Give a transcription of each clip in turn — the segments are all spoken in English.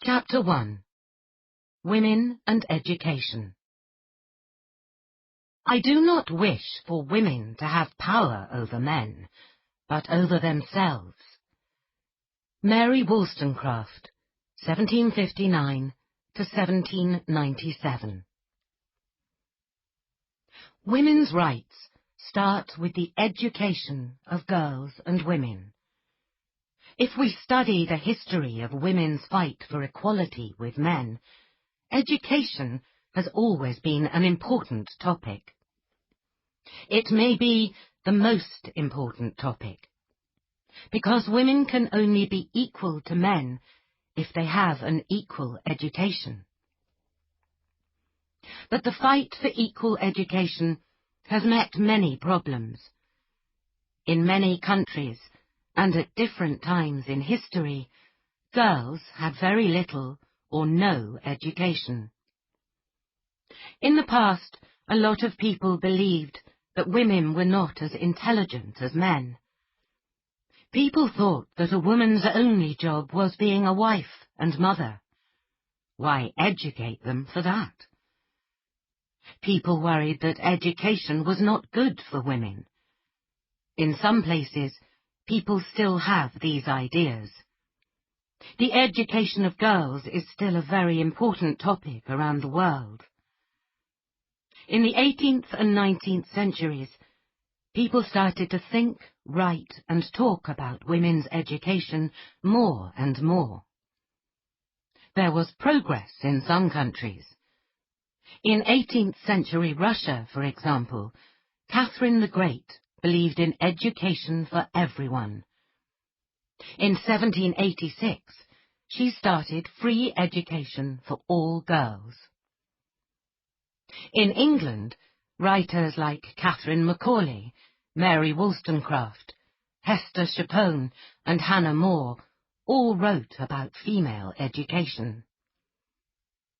Chapter 1. Women and Education. I do not wish for women to have power over men, but over themselves. Mary Wollstonecraft, 1759 to 1797. Women's rights start with the education of girls and women. If we study the history of women's fight for equality with men, education has always been an important topic. It may be the most important topic, because women can only be equal to men if they have an equal education. But the fight for equal education has met many problems. In many countries, and at different times in history, girls had very little or no education. In the past, a lot of people believed that women were not as intelligent as men. People thought that a woman's only job was being a wife and mother. Why educate them for that? People worried that education was not good for women. In some places, people still have these ideas. The education of girls is still a very important topic around the world. In the 18th and 19th centuries, people started to think, write, and talk about women's education more and more. There was progress in some countries. In 18th century Russia, for example, Catherine the Great believed in education for everyone. In 1786, she started free education for all girls. In England, writers like Catherine Macaulay, Mary Wollstonecraft, Hester Chapone, and Hannah More all wrote about female education.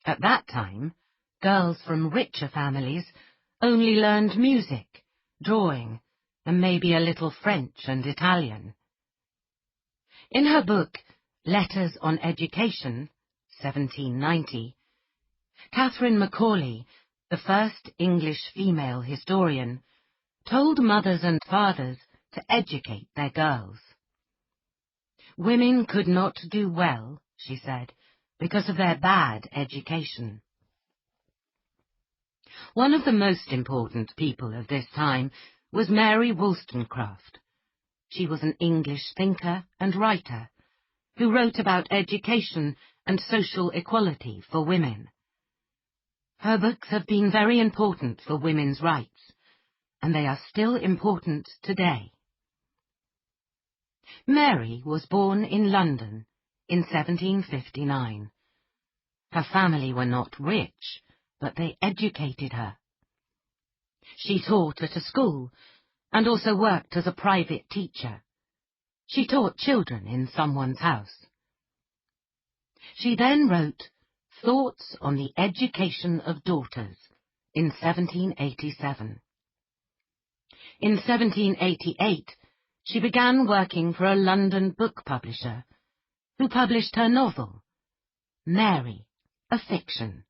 At that time, girls from richer families only learned music, drawing, and maybe a little French and Italian. In her book, Letters on Education, 1790, Catherine Macaulay, the first English female historian, told mothers and fathers to educate their girls. Women could not do well, she said, because of their bad education. One of the most important people of this time was Mary Wollstonecraft. She was an English thinker and writer who wrote about education and social equality for women. Her books have been very important for women's rights, and they are still important today. Mary was born in London in 1759. Her family were not rich, but they educated her. She taught at a school and also worked as a private teacher. She taught children in someone's house. She then wrote Thoughts on the Education of Daughters in 1787. In 1788, she began working for a London book publisher who published her novel, Mary, a Fiction,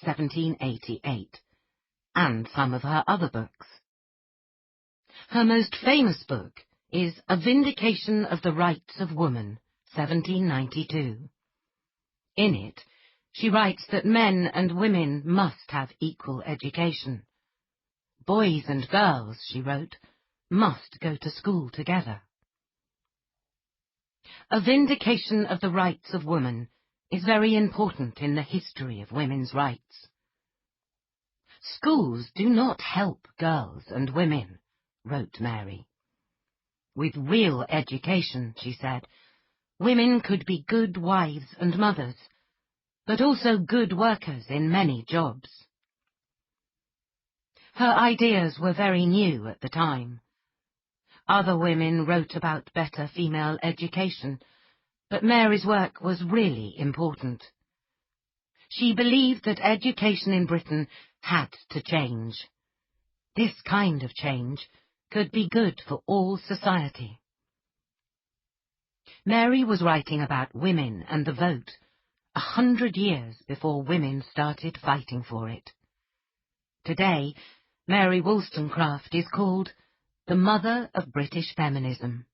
1788, and some of her other books. Her most famous book is A Vindication of the Rights of Woman, 1792. In it, she writes that men and women must have equal education. Boys and girls, she wrote, must go to school together. A Vindication of the Rights of Woman is very important in the history of women's rights. Schools do not help girls and women, wrote Mary. With real education, she said, women could be good wives and mothers, but also good workers in many jobs. Her ideas were very new at the time. Other women wrote about better female education, but Mary's work was really important. She believed that education in Britain had to change. This kind of change could be good for all society. Mary was writing about women and the vote, 100 years before women started fighting for it. Today, Mary Wollstonecraft is called the mother of British feminism.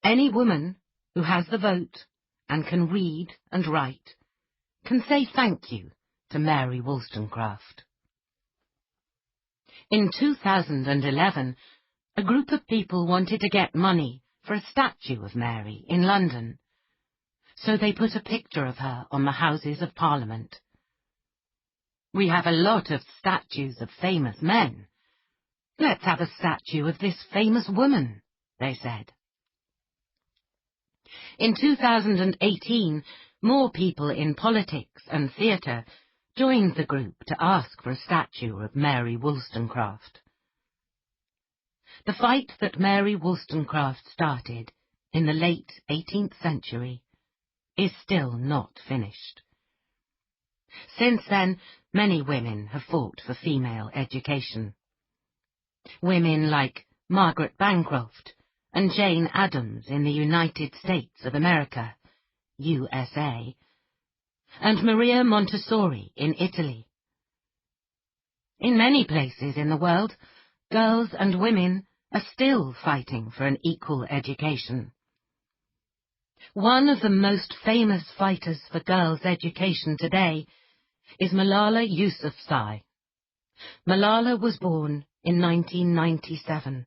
Any woman who has the vote and can read and write can say thank you to Mary Wollstonecraft. In 2011, a group of people wanted to get money for a statue of Mary in London, so they put a picture of her on the Houses of Parliament. We have a lot of statues of famous men. Let's have a statue of this famous woman, they said. In 2018, more people in politics and theatre joined the group to ask for a statue of Mary Wollstonecraft. The fight that Mary Wollstonecraft started in the late 18th century is still not finished. Since then, many women have fought for female education. Women like Margaret Bancroft and Jane Addams in the United States of America, USA, and Maria Montessori in Italy. In many places in the world, girls and women are still fighting for an equal education. One of the most famous fighters for girls' education today is Malala Yousafzai. Malala was born in 1997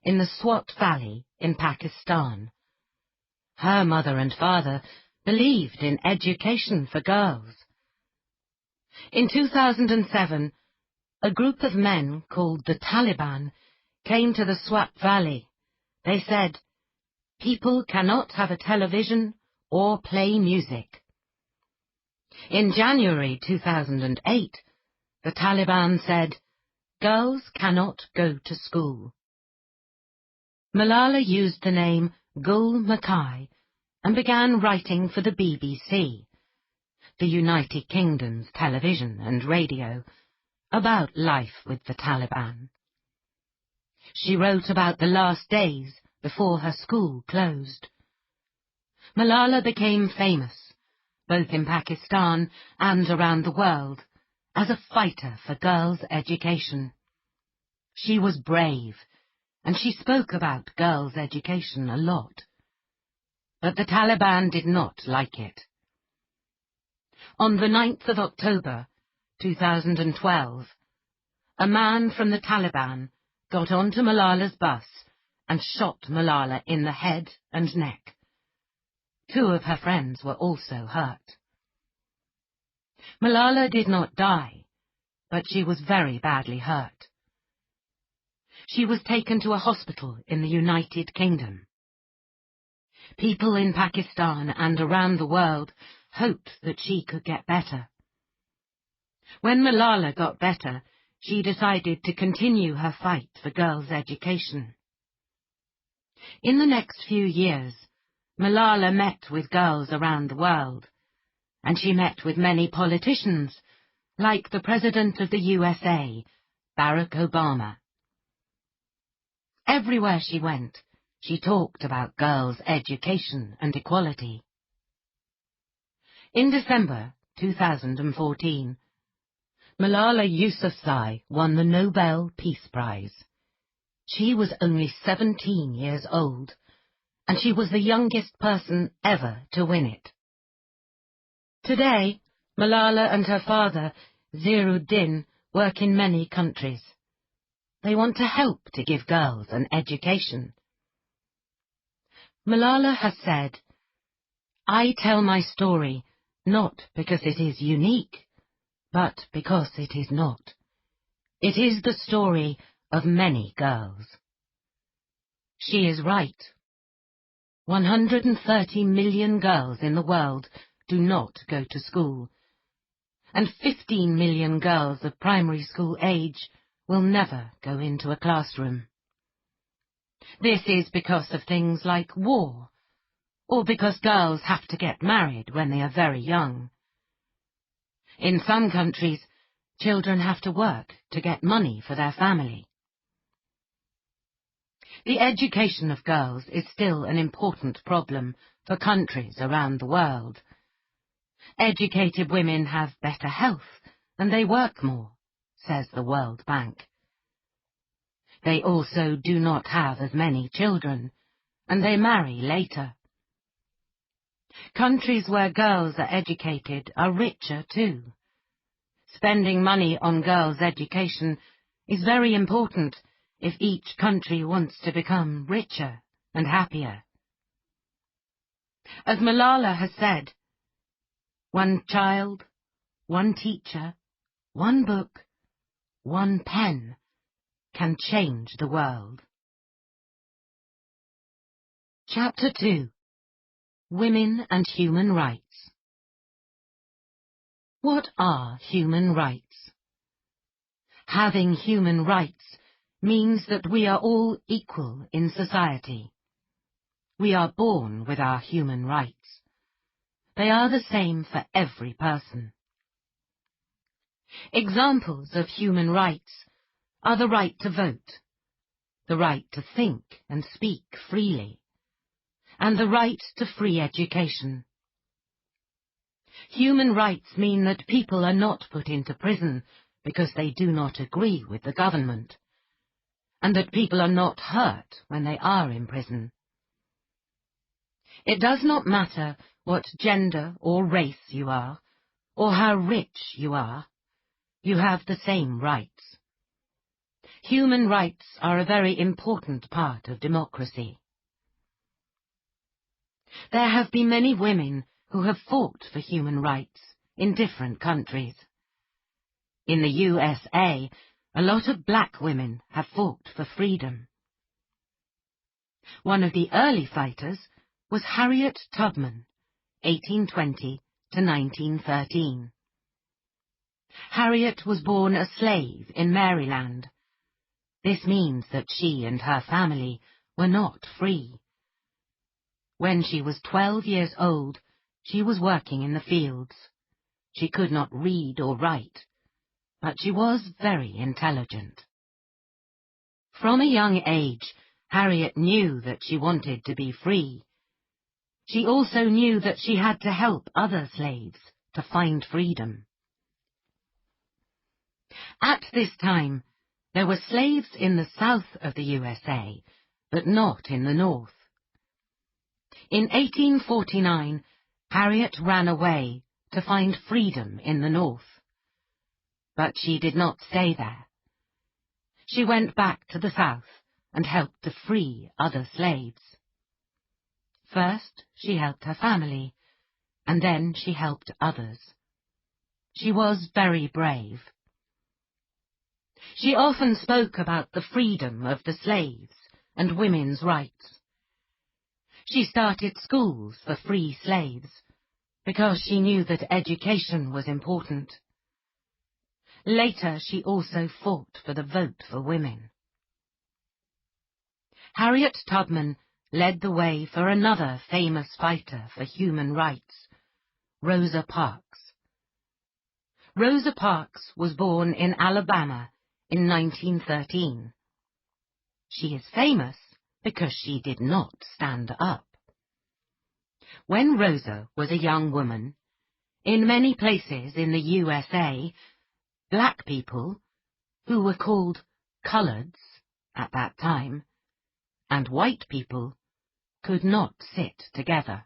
in the Swat Valley in Pakistan. Her mother and father believed in education for girls. In 2007, a group of men called the Taliban came to the Swat Valley. They said, "People cannot have a television or play music." In January 2008, the Taliban said, "Girls cannot go to school." Malala used the name Gul Mackay and began writing for the BBC, the United Kingdom's television and radio, about life with the Taliban. She wrote about the last days before her school closed. Malala became famous, both in Pakistan and around the world, as a fighter for girls' education. She was brave, and she spoke about girls' education a lot. But the Taliban did not like it. On the 9th of October, 2012, a man from the Taliban got onto Malala's bus and shot Malala in the head and neck. 2 of her friends were also hurt. Malala did not die, but she was very badly hurt. She was taken to a hospital in the United Kingdom. People in Pakistan and around the world hoped that she could get better. When Malala got better, she decided to continue her fight for girls' education. In the next few years, Malala met with girls around the world, and she met with many politicians, like the President of the USA, Barack Obama. Everywhere she went, she talked about girls' education and equality. In December 2014, Malala Yousafzai won the Nobel Peace Prize. She was only 17 years old, and she was the youngest person ever to win it. Today, Malala and her father, Ziauddin, work in many countries. They want to help to give girls an education. Malala has said, "I tell my story not because it is unique, but because it is not. It is the story of many girls." She is right. 130 million girls in the world do not go to school, and 15 million girls of primary school age will never go into a classroom. This is because of things like war, or because girls have to get married when they are very young. In some countries, children have to work to get money for their family. The education of girls is still an important problem for countries around the world. Educated women have better health and they work more, says the World Bank. They also do not have as many children, and they marry later. Countries where girls are educated are richer too. Spending money on girls' education is very important if each country wants to become richer and happier. As Malala has said, one child, one teacher, one book, one pen can change the world. Chapter 2. Women and Human Rights. What are human rights? Having human rights means that we are all equal in society. We are born with our human rights. They are the same for every person. Examples of human rights are the right to vote, the right to think and speak freely, and the right to free education. Human rights mean that people are not put into prison because they do not agree with the government, and that people are not hurt when they are in prison. It does not matter what gender or race you are, or how rich you are. You have the same rights. Human rights are a very important part of democracy. There have been many women who have fought for human rights in different countries. In the USA, a lot of black women have fought for freedom. One of the early fighters was Harriet Tubman, 1820 to 1913. Harriet was born a slave in Maryland. This means that she and her family were not free. When she was 12 years old, she was working in the fields. She could not read or write, but she was very intelligent. From a young age, Harriet knew that she wanted to be free. She also knew that she had to help other slaves to find freedom. At this time, there were slaves in the south of the USA, but not in the north. In 1849, Harriet ran away to find freedom in the north. But she did not stay there. She went back to the south and helped to free other slaves. First, she helped her family, and then she helped others. She was very brave. She often spoke about the freedom of the slaves and women's rights. She started schools for free slaves because she knew that education was important. Later, she also fought for the vote for women. Harriet Tubman led the way for another famous fighter for human rights, Rosa Parks. Rosa Parks was born in Alabama in 1913. She is famous because she did not stand up. When Rosa was a young woman, in many places in the USA, black people, who were called coloreds at that time, and white people could not sit together.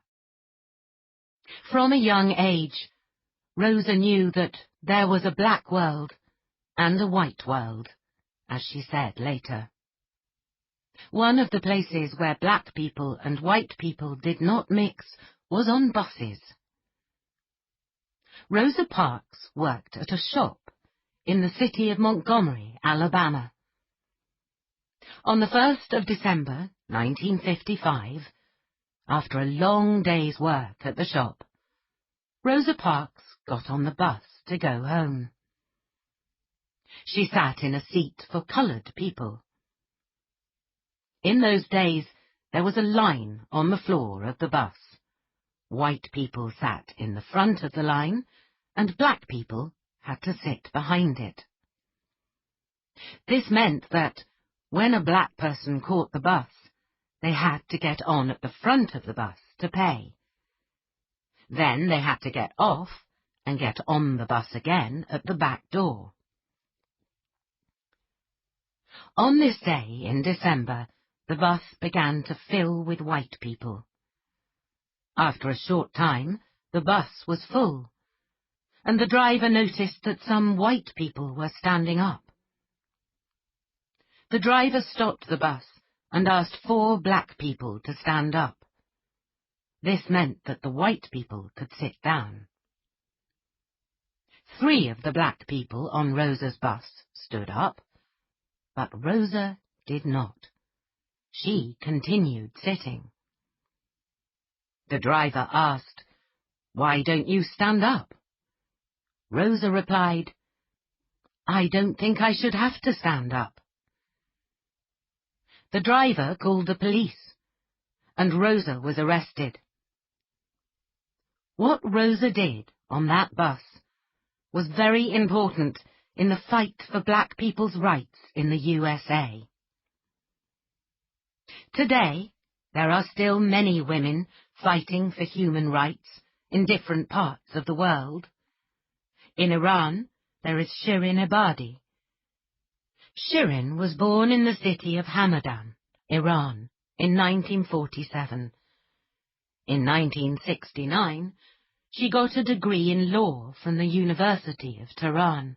From a young age, Rosa knew that there was a black world and a white world, as she said later. One of the places where black people and white people did not mix was on buses. Rosa Parks worked at a shop in the city of Montgomery, Alabama. On the 1st of December, 1955, after a long day's work at the shop, Rosa Parks got on the bus to go home. She sat in a seat for colored people. In those days, there was a line on the floor of the bus. White people sat in the front of the line, and black people had to sit behind it. This meant that when a black person caught the bus, they had to get on at the front of the bus to pay. Then they had to get off and get on the bus again at the back door. On this day in December, the bus began to fill with white people. After a short time, the bus was full, and the driver noticed that some white people were standing up. The driver stopped the bus and asked 4 black people to stand up. This meant that the white people could sit down. 3 of the black people on Rosa's bus stood up, but Rosa did not. She continued sitting. The driver asked, "Why don't you stand up?" Rosa replied, "I don't think I should have to stand up." The driver called the police, and Rosa was arrested. What Rosa did on that bus was very important in the fight for black people's rights in the USA. Today, there are still many women fighting for human rights in different parts of the world. In Iran, there is Shirin Ibadi. Shirin was born in the city of Hamadan, Iran, in 1947. In 1969, she got a degree in law from the University of Tehran.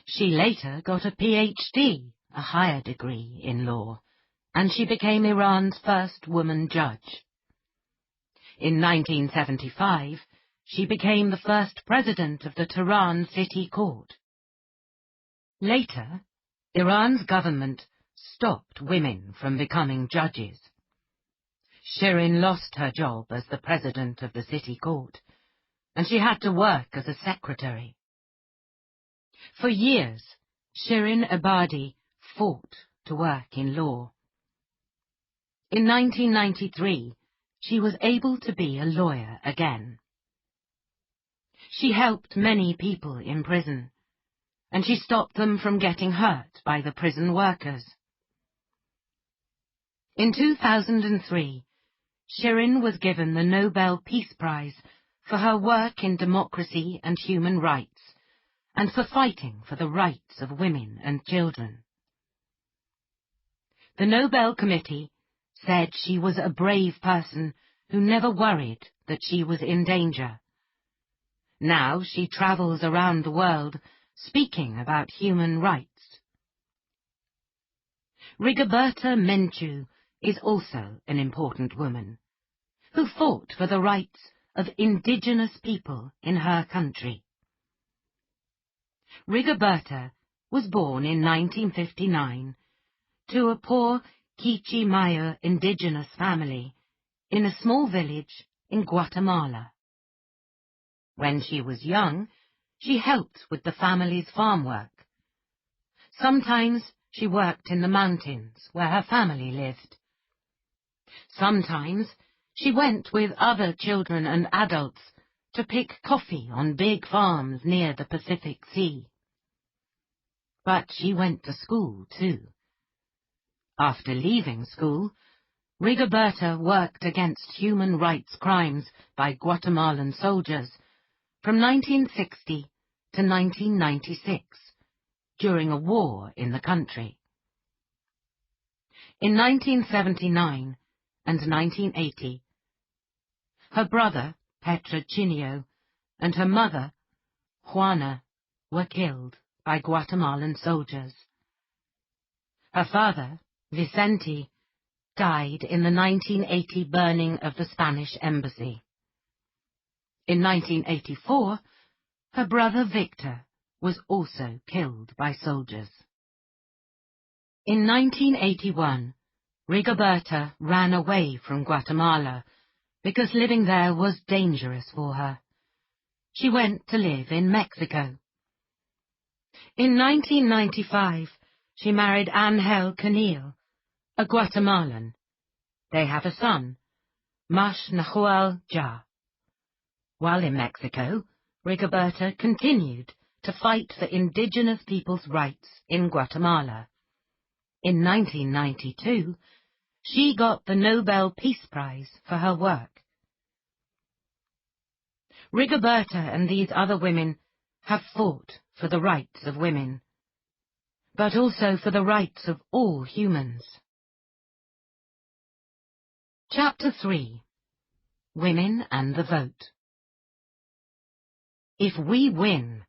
She later got a PhD, a higher degree in law, and she became Iran's first woman judge. In 1975, she became the first president of the Tehran City Court. Later, Iran's government stopped women from becoming judges. Shirin lost her job as the president of the City Court, and she had to work as a secretary. For years, Shirin Ibadi fought to work in law. In 1993, she was able to be a lawyer again. She helped many people in prison, and she stopped them from getting hurt by the prison workers. In 2003, Shirin was given the Nobel Peace Prize for her work in democracy and human rights, and for fighting for the rights of women and children. The Nobel Committee said she was a brave person who never worried that she was in danger. Now she travels around the world speaking about human rights. Riga Berta is also an important woman, who fought for the rights of indigenous people in her country. Riga Berta was born in 1959 to a poor Kichi Maya indigenous family in a small village in Guatemala. When she was young, she helped with the family's farm work. Sometimes she worked in the mountains where her family lived. Sometimes she went with other children and adults to pick coffee on big farms near the Pacific Sea. But she went to school too. After leaving school, Riga Berta worked against human rights crimes by Guatemalan soldiers from 1960 to 1996, during a war in the country. In 1979 and 1980, her brother, Petrochinio, and her mother, Juana, were killed by Guatemalan soldiers. Her father, Vicente, died in the 1980 burning of the Spanish embassy. In 1984, her brother Victor was also killed by soldiers. In 1981, Riga Berta ran away from Guatemala because living there was dangerous for her. She went to live in Mexico. In 1995, she married Angel Canil, a Guatemalan. They have a son, Mash Nahuel Ja. While in Mexico, Riga Berta continued to fight for indigenous people's rights in Guatemala. In 1992, she got the Nobel Peace Prize for her work. Riga Berta and these other women have fought for the rights of women, but also for the rights of all humans. Chapter 3. Women and the Vote. If we win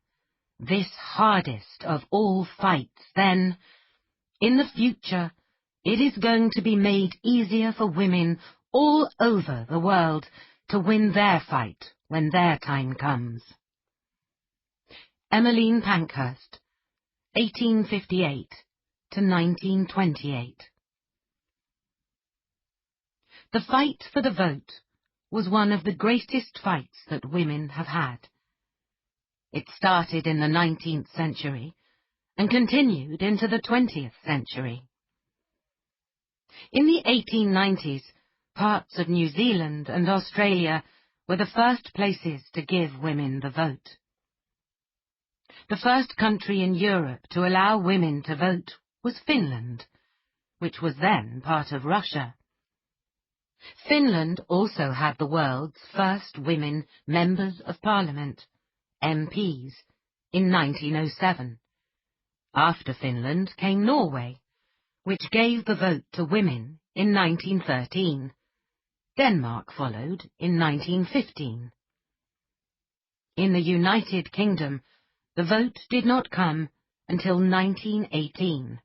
this hardest of all fights, then, in the future, it is going to be made easier for women all over the world to win their fight when their time comes. Emmeline Pankhurst, 1858 to 1928. The fight for the vote was one of the greatest fights that women have had. It started in the 19th century and continued into the 20th century. In the 1890s, parts of New Zealand and Australia were the first places to give women the vote. The first country in Europe to allow women to vote was Finland, which was then part of Russia. Finland also had the world's first women members of parliament, MPs, in 1907. After Finland came Norway, which gave the vote to women in 1913. Denmark followed in 1915. In the United Kingdom, the vote did not come until 1918.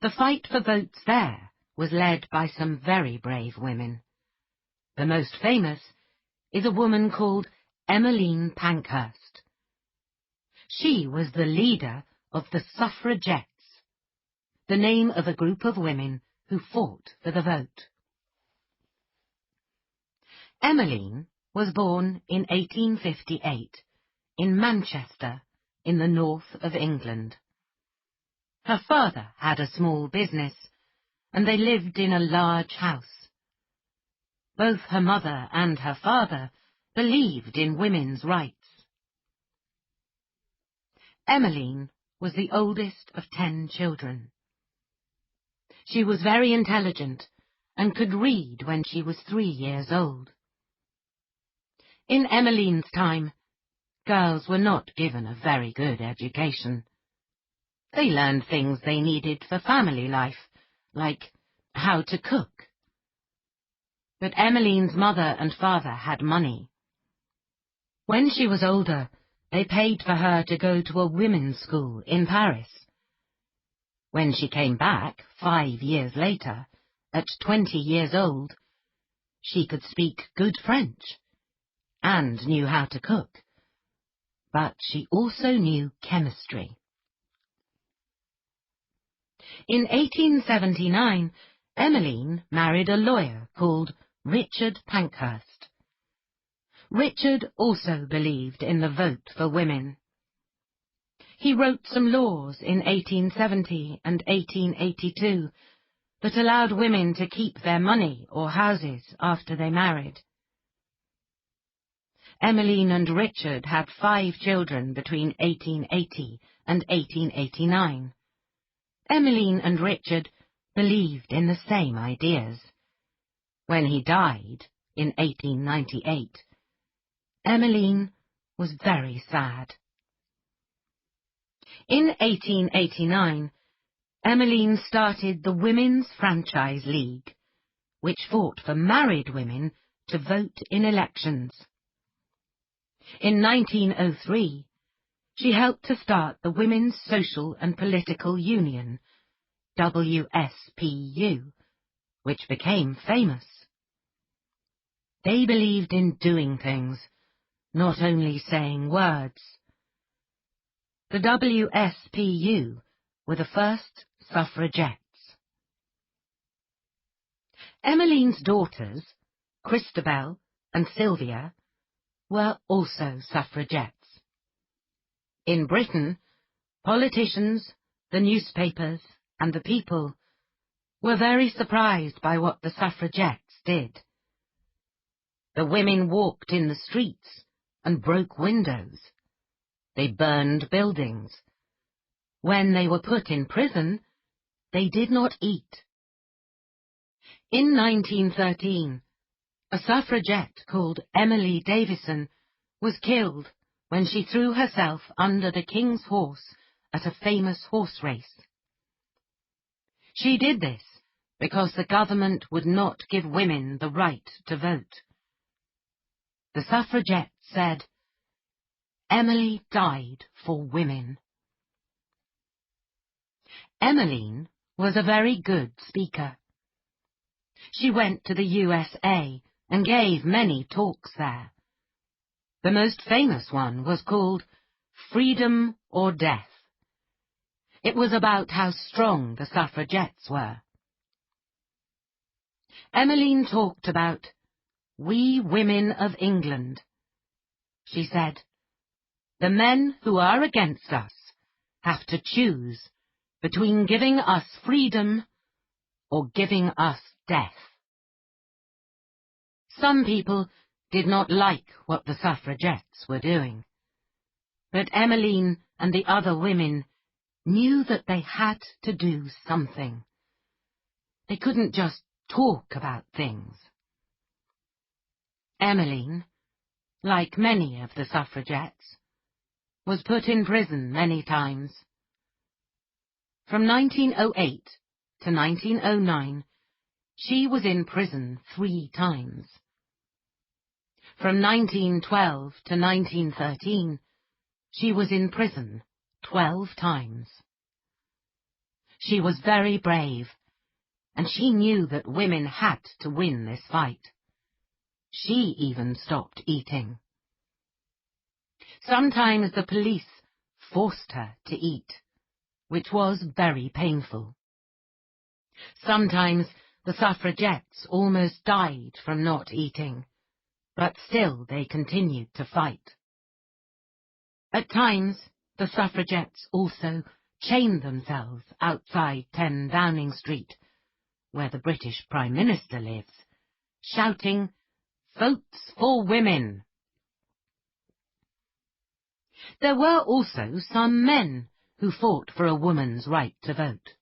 The fight for votes there was led by some very brave women. The most famous is a woman called Emmeline Pankhurst. She was the leader of the suffragettes, the name of a group of women who fought for the vote. Emmeline was born in 1858 in Manchester, in the north of England. Her father had a small business, and they lived in a large house. Both her mother and her father believed in women's rights. Emmeline was the oldest of 10 children. She was very intelligent and could read when she was 3 years old. In Emmeline's time, girls were not given a very good education. They learned things they needed for family life, like how to cook. But Emmeline's mother and father had money. When she was older, they paid for her to go to a women's school in Paris. When she came back 5 years later, at 20 years old, she could speak good French and knew how to cook. But she also knew chemistry. In 1879, Emmeline married a lawyer called Richard Pankhurst. Richard also believed in the vote for women. He wrote some laws in 1870 and 1882 that allowed women to keep their money or houses after they married. Emmeline and Richard had 5 children between 1880 and 1889. Emmeline and Richard believed in the same ideas. When he died in 1898, Emmeline was very sad. In 1889, Emmeline started the Women's Franchise League, which fought for married women to vote in elections. In 1903, she helped to start the Women's Social and Political Union, WSPU, which became famous. They believed in doing things, not only saying words. The WSPU were the first suffragettes. Emmeline's daughters, Christabel and Sylvia, were also suffragettes. In Britain, politicians, the newspapers, and the people were very surprised by what the suffragettes did. The women walked in the streets and broke windows. They burned buildings. When they were put in prison, they did not eat. In 1913, A suffragette called Emily Davison was killed when she threw herself under the King's horse at a famous horse race. She did this because the government would not give women the right to vote. The suffragette said, "Emily died for women." Emmeline was a very good speaker. She went to the USA and gave many talks there. The most famous one was called Freedom or Death. It was about how strong the suffragettes were. Emmeline talked about "We women of England." She said, "The men who are against us have to choose between giving us freedom or giving us death." Some people did not like what the suffragettes were doing, but Emmeline and the other women knew that they had to do something. They couldn't just talk about things. Emmeline, like many of the suffragettes, was put in prison many times. From 1908 to 1909, she was in prison 3 times. From 1912 to 1913, she was in prison 12 times. She was very brave, and she knew that women had to win this fight. She even stopped eating. Sometimes the police forced her to eat, which was very painful. Sometimes the suffragettes almost died from not eating, but still they continued to fight. At times, the suffragettes also chained themselves outside 10 Downing Street, where the British Prime Minister lives, shouting, "Votes for women!" There were also some men who fought for a woman's right to vote.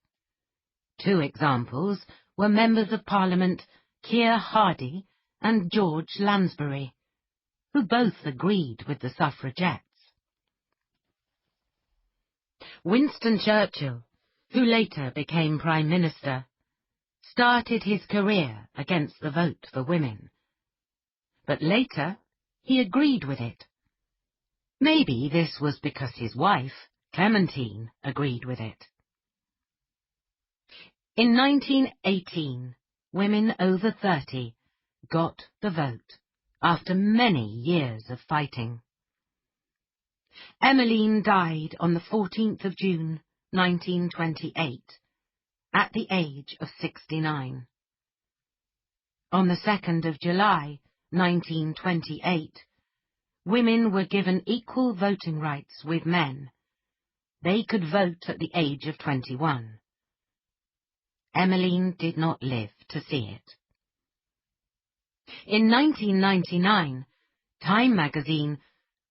2 examples were Members of Parliament Keir Hardie and George Lansbury, who both agreed with the suffragettes. Winston Churchill, who later became Prime Minister, started his career against the vote for women. But later, he agreed with it. Maybe this was because his wife, Clementine, agreed with it. In 1918, women over 30 got the vote after many years of fighting. Emmeline died on the 14th of June, 1928, at the age of 69. On the 2nd of July, 1928, women were given equal voting rights with men. They could vote at the age of 21. Emmeline did not live to see it. In 1999, Time magazine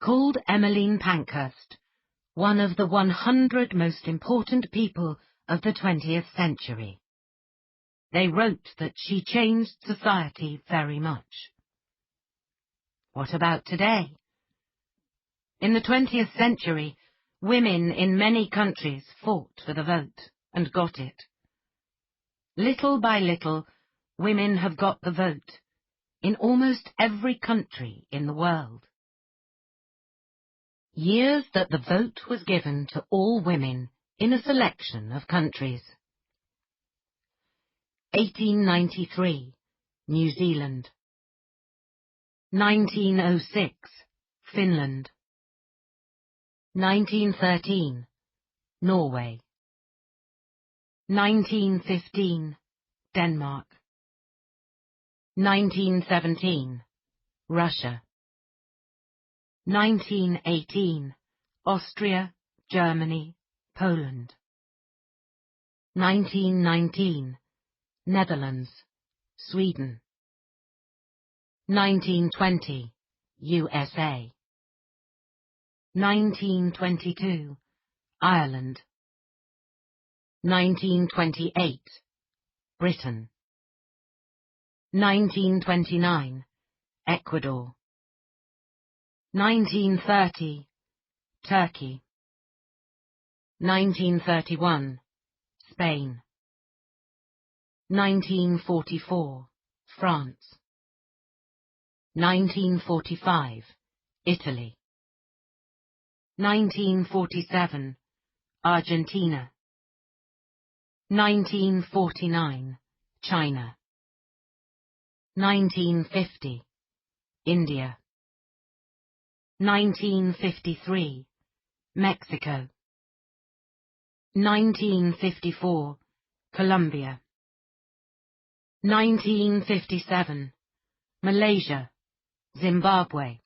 called Emmeline Pankhurst one of the 100 most important people of the 20th century. They wrote that she changed society very much. What about today? In the 20th century, women in many countries fought for the vote and got it. Little by little, women have got the vote in almost every country in the world. Years that the vote was given to all women in a selection of countries. 1893, New Zealand. 1906, Finland. 1913, Norway. 1915, Denmark. 1917, Russia. 1918, Austria, Germany, Poland. 1919, Netherlands, Sweden. 1920, USA. 1922, Ireland. 1928, Britain. 1929, Ecuador. 1930, Turkey. 1931, Spain. 1944, France. 1945, Italy. 1947, Argentina. 1949, China. 1950, India. 1953, Mexico. 1954, Colombia. 1957, Malaysia, Zimbabwe.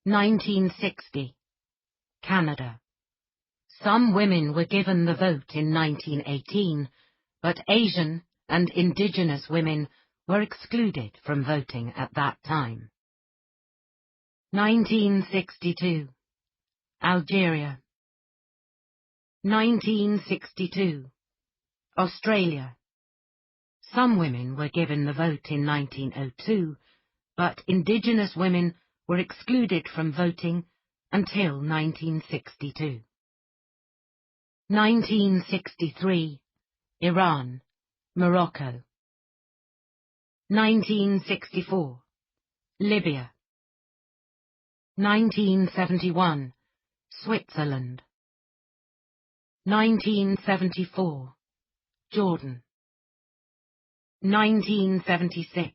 1960, Canada. Some women were given the vote in 1918, but Asian and indigenous women were excluded from voting at that time. 1962, Algeria. 1962, Australia. Some women were given the vote in 1902, but indigenous women were excluded from voting until 1962. 1963, Iran, Morocco. 1964, Libya. 1971, Switzerland. 1974, Jordan. 1976,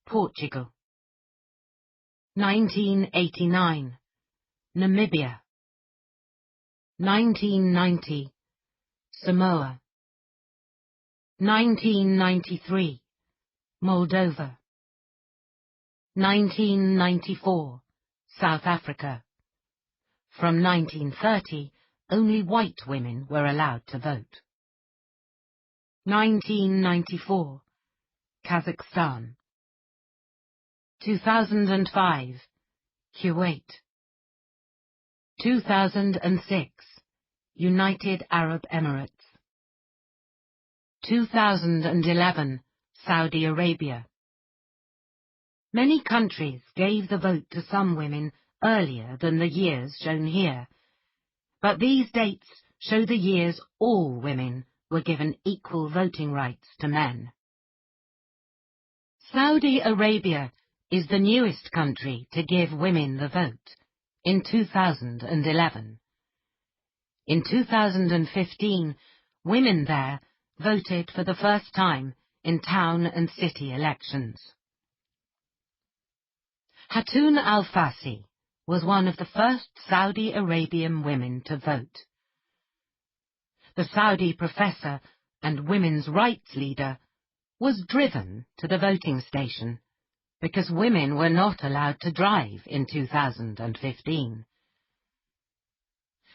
Portugal. 1989, Namibia. 1990, Samoa. 1993, Moldova. 1994, South Africa. From 1930, only white women were allowed to vote. 1994, Kazakhstan. 2005, Kuwait. 2006, United Arab Emirates. 2011, Saudi Arabia. Many countries gave the vote to some women earlier than the years shown here, but these dates show the years all women were given equal voting rights to men. Saudi Arabia is the newest country to give women the vote, in 2011. In 2015, women there voted for the first time in town and city elections. Hatun al-Fassi was one of the first Saudi Arabian women to vote. The Saudi professor and women's rights leader was driven to the voting station because women were not allowed to drive in 2015.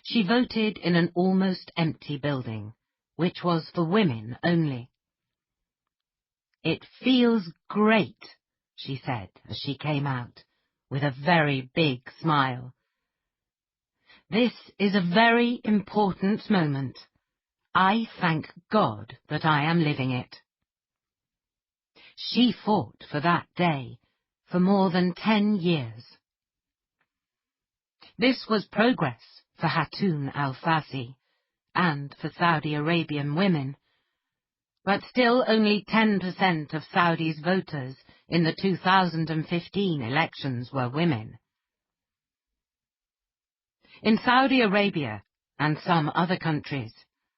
She voted in an almost empty building, which was for women only. "It feels great," she said as she came out, with a very big smile. "This is a very important moment. I thank God that I am living it." She fought for that day for more than 10 years. This was progress for Hatun al-Fassi and for Saudi Arabian women, but still only 10% of Saudi's voters in the 2015 elections were women. In Saudi Arabia and some other countries,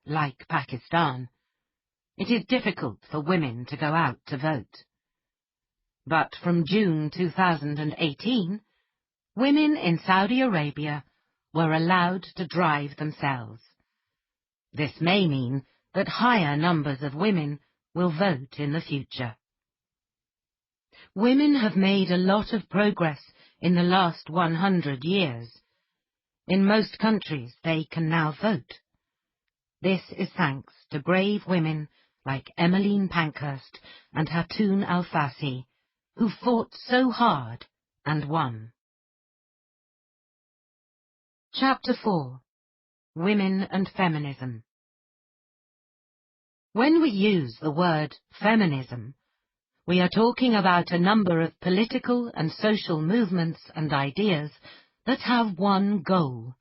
like Pakistan, it is difficult for women to go out to vote. But from June 2018, women in Saudi Arabia were allowed to drive themselves. This may mean that higher numbers of women will vote in the future. Women have made a lot of progress in the last 100 years. In most countries, they can now vote. This is thanks to brave women like Emmeline Pankhurst and Hatun al-Fassi, who fought so hard and won. Chapter 4. Women and Feminism. When we use the word feminism, We are talking about a number of political and social movements and ideas that have one goal.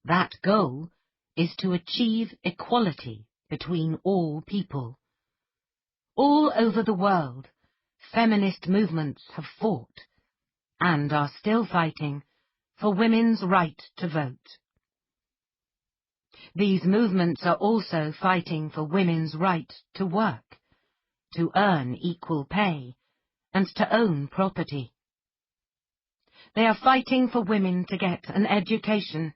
That goal is to achieve equality between all people. All over the world, feminist movements have fought, and are still fighting, for women's right to vote. These movements are also fighting for women's right to work, to earn equal pay, and to own property. They are fighting for women to get an education,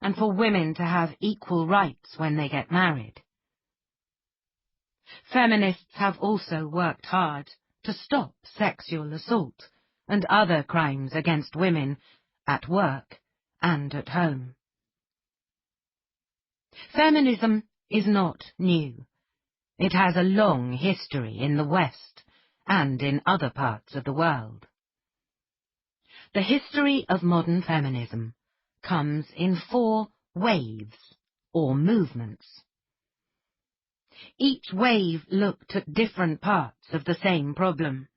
and for women to have equal rights when they get married. Feminists have also worked hard to stop sexual assault and other crimes against women at work and at home. Feminism is not new. It has a long history in the West and in other parts of the world. The history of modern feminism comes in 4 waves or movements. Each wave looked at different parts of the same problem.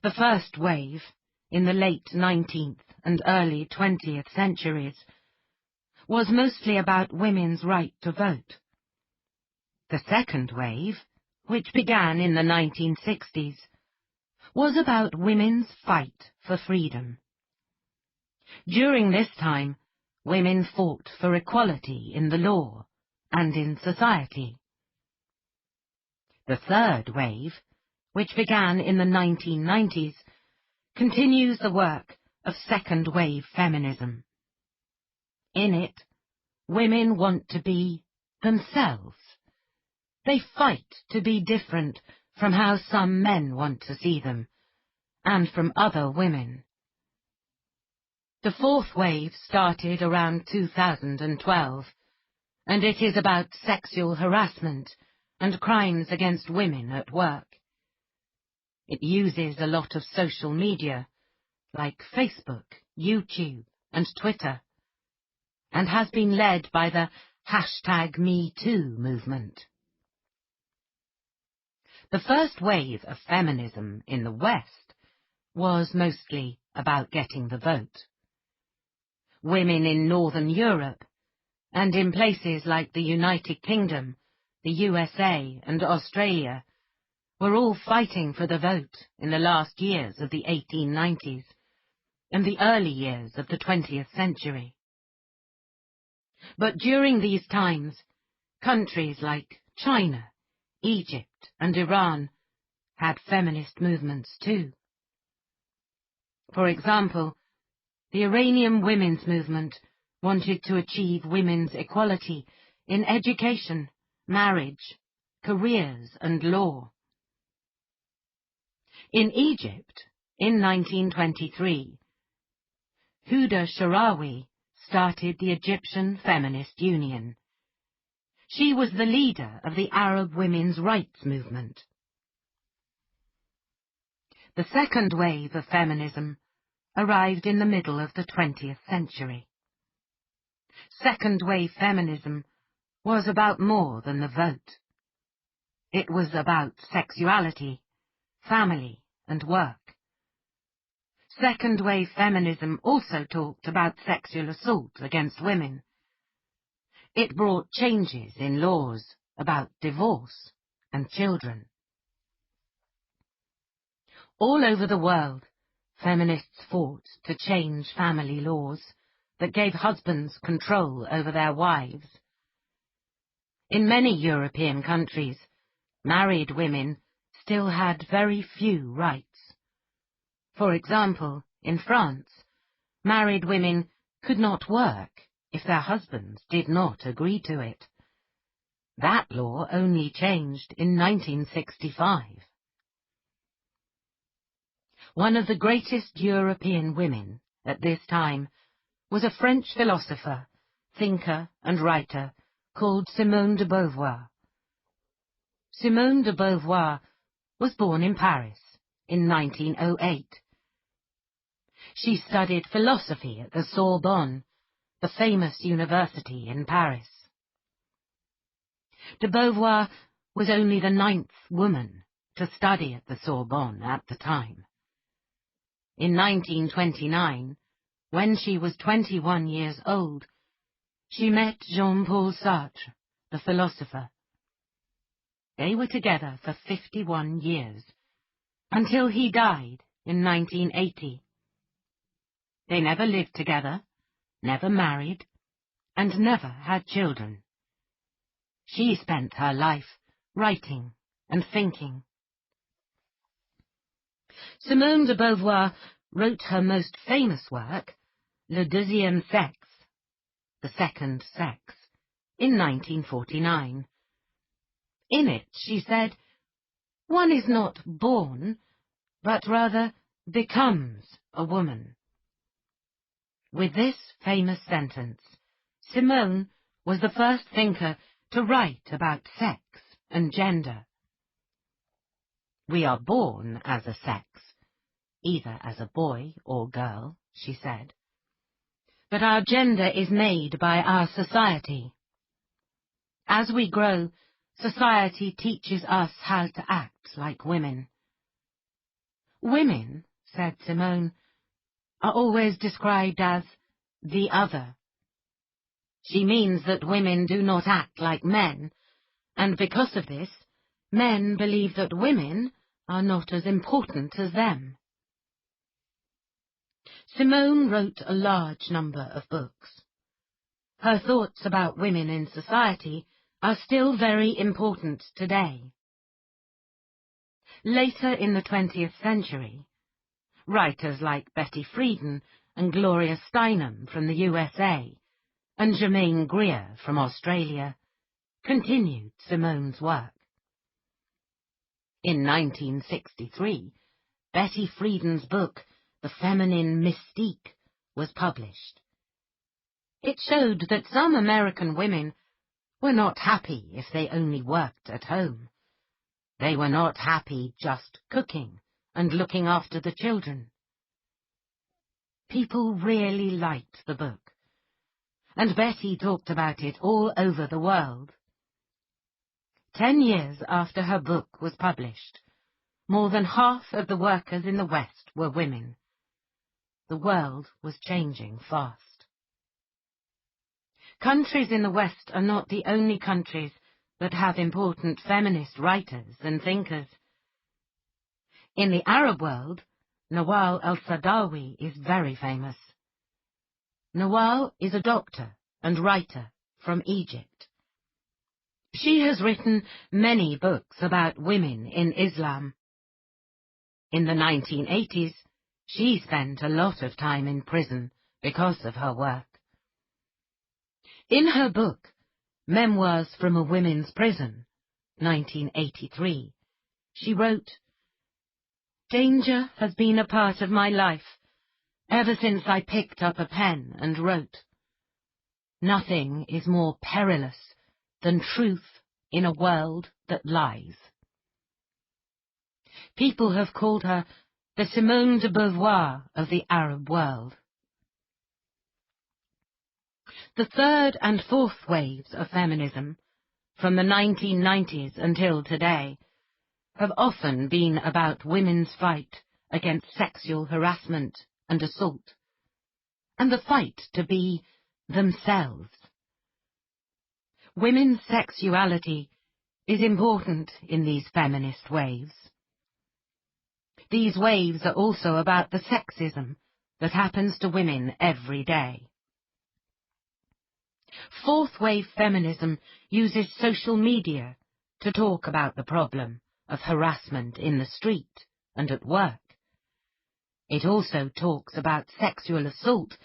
The first wave, in the late 19th and early 20th centuries, was mostly about women's right to vote. The second wave, which began in the 1960s, was about women's fight for freedom. During this time, women fought for equality in the law and in society. The third wave, which began in the 1990s, continues the work of second-wave feminism. In it, women want to be themselves. They fight to be different from how some men want to see them, and from other women. The fourth wave started around 2012, and it is about sexual harassment and crimes against women at work. It uses a lot of social media, like Facebook, YouTube, and Twitter, and has been led by the #MeToo movement. The first wave of feminism in the West was mostly about getting the vote. Women in Northern Europe, and in places like the United Kingdom, the USA, and Australia, were all fighting for the vote in the last years of the 1890s and the early years of the 20th century. But during these times, countries like China, Egypt, and Iran had feminist movements too. For example, the Iranian women's movement wanted to achieve women's equality in education, marriage, careers, and law. In Egypt, in 1923, Huda Sharawi started the Egyptian Feminist Union. She was the leader of the Arab women's rights movement. The second wave of feminism arrived in the middle of the 20th century. Second-wave feminism was about more than the vote. It was about sexuality, family, and work. Second-wave feminism also talked about sexual assault against women. It brought changes in laws about divorce and children. All over the world, feminists fought to change family laws that gave husbands control over their wives. In many European countries, married women still had very few rights. For example, in France, married women could not work if their husbands did not agree to it. That law only changed in 1965. One of the greatest European women at this time was a French philosopher, thinker, and writer called Simone de Beauvoir. Simone de Beauvoir was born in Paris in 1908. She studied philosophy at the Sorbonne, the famous university in Paris. De Beauvoir was only the 9th woman to study at the Sorbonne at the time. In 1929, when she was 21 years old, she met Jean-Paul Sartre, the philosopher. They were together for 51 years, until he died in 1980. They never lived together, never married, and never had children. She spent her life writing and thinking. Simone de Beauvoir wrote her most famous work, Le Deuxième Sexe, The Second Sex, in 1949. In it, she said, "One is not born, but rather becomes a woman." With this famous sentence, Simone was the first thinker to write about sex and gender. "We are born as a sex, either as a boy or girl," she said. "But our gender is made by our society. As we grow, society teaches us how to act like women." "Women," said Simone, "are always described as the other." She means that women do not act like men, and because of this, men believe that women are not as important as them. Simone wrote a large number of books. Her thoughts about women in society are still very important today. Later in the 20th century, writers like Betty Friedan and Gloria Steinem from the USA and Germaine Greer from Australia continued Simone's work. In 1963, Betty Friedan's book, The Feminine Mystique, was published. It showed that some American women were not happy if they only worked at home. They were not happy just cooking and looking after the children. People really liked the book, and Betty talked about it all over the world. 10 years after her book was published, more than half of the workers in the West were women. The world was changing fast. Countries in the West are not the only countries that have important feminist writers and thinkers. In the Arab world, Nawal al-Saadawi is very famous. Nawal is a doctor and writer from Egypt. She has written many books about women in Islam. In the 1980s, she spent a lot of time in prison because of her work. In her book, Memoirs from a Women's Prison, 1983, she wrote, "Danger has been a part of my life ever since I picked up a pen and wrote. Nothing is more perilous than truth in a world that lies." People have called her the Simone de Beauvoir of the Arab world. The third and fourth waves of feminism, from the 1990s until today, have often been about women's fight against sexual harassment and assault, and the fight to be themselves. Women's sexuality is important in these feminist waves. These waves are also about the sexism that happens to women every day. Fourth wave feminism uses social media to talk about the problem of harassment in the street and at work. It also talks about sexual assault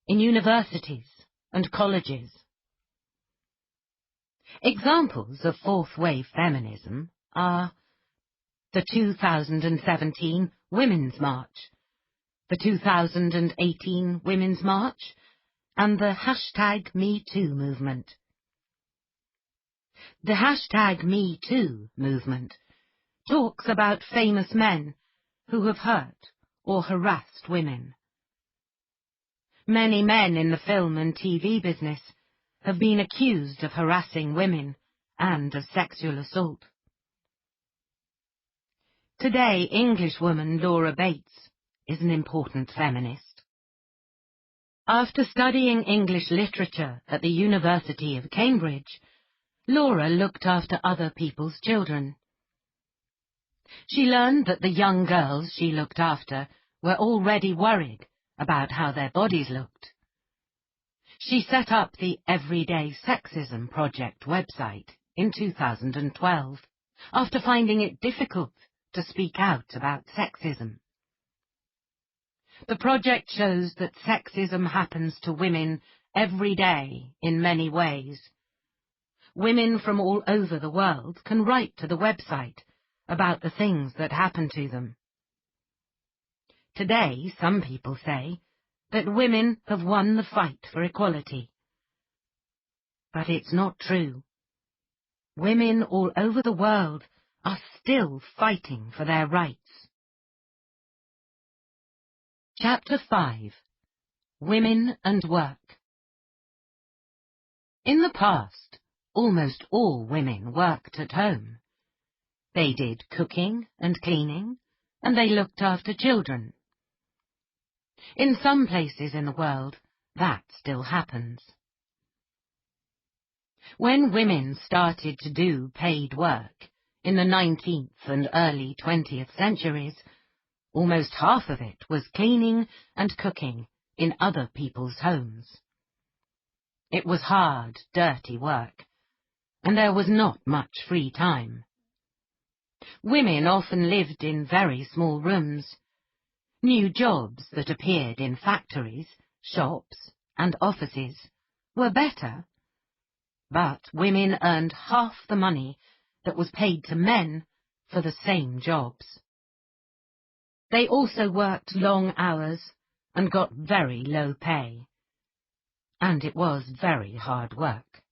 in universities and colleges. Examples of fourth wave feminism are the 2017 Women's March, the 2018 Women's March, and the #MeToo movement. The #MeToo movement talks about famous men who have hurt or harassed women. Many men in the film and TV business have been accused of harassing women and of sexual assault. Today, Englishwoman Laura Bates is an important feminist. After studying English literature at the University of Cambridge, Laura looked after other people's children. She learned that the young girls she looked after were already worried about how their bodies looked. She set up the Everyday Sexism Project website in 2012, after finding it difficult to speak out about sexism. The project shows that sexism happens to women every day in many ways. Women from all over the world can write to the website about the things that happen to them. Today, some people say that women have won the fight for equality. But it's not true. Women all over the world are still fighting for their rights. Chapter 5. Women and Work. In the past, almost all women worked at home. They did cooking and cleaning, and they looked after children. In some places in the world, that still happens. When women started to do paid work in the 19th and early 20th centuries, almost half of it was cleaning and cooking in other people's homes. It was hard, dirty work, and there was not much free time. Women often lived in very small rooms. New jobs that appeared in factories, shops, and offices were better, but women earned half the money that was paid to men for the same jobs. They also worked long hours and got very low pay, and it was very hard work.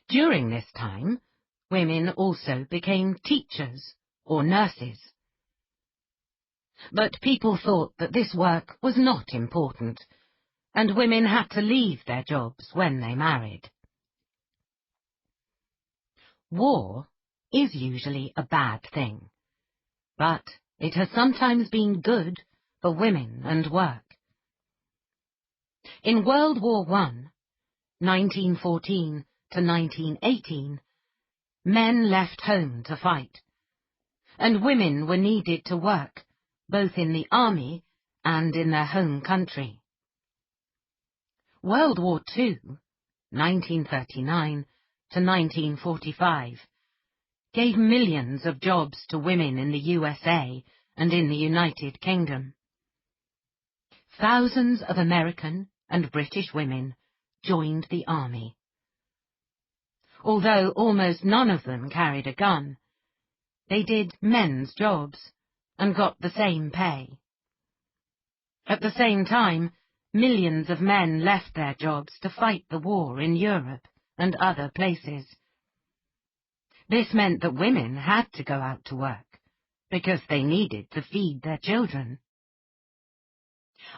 During this time, women also became teachers or nurses. But people thought that this work was not important, and women had to leave their jobs when they married. War is usually a bad thing, but it has sometimes been good for women and work. In World War I, 1914 to 1918, men left home to fight, and women were needed to work both in the army and in their home country. World War II, 1939 to 1945, gave millions of jobs to women in the USA and in the United Kingdom. Thousands of American and British women joined the army. Although almost none of them carried a gun, they did men's jobs and got the same pay. At the same time, millions of men left their jobs to fight the war in Europe and other places. This meant that women had to go out to work, because they needed to feed their children.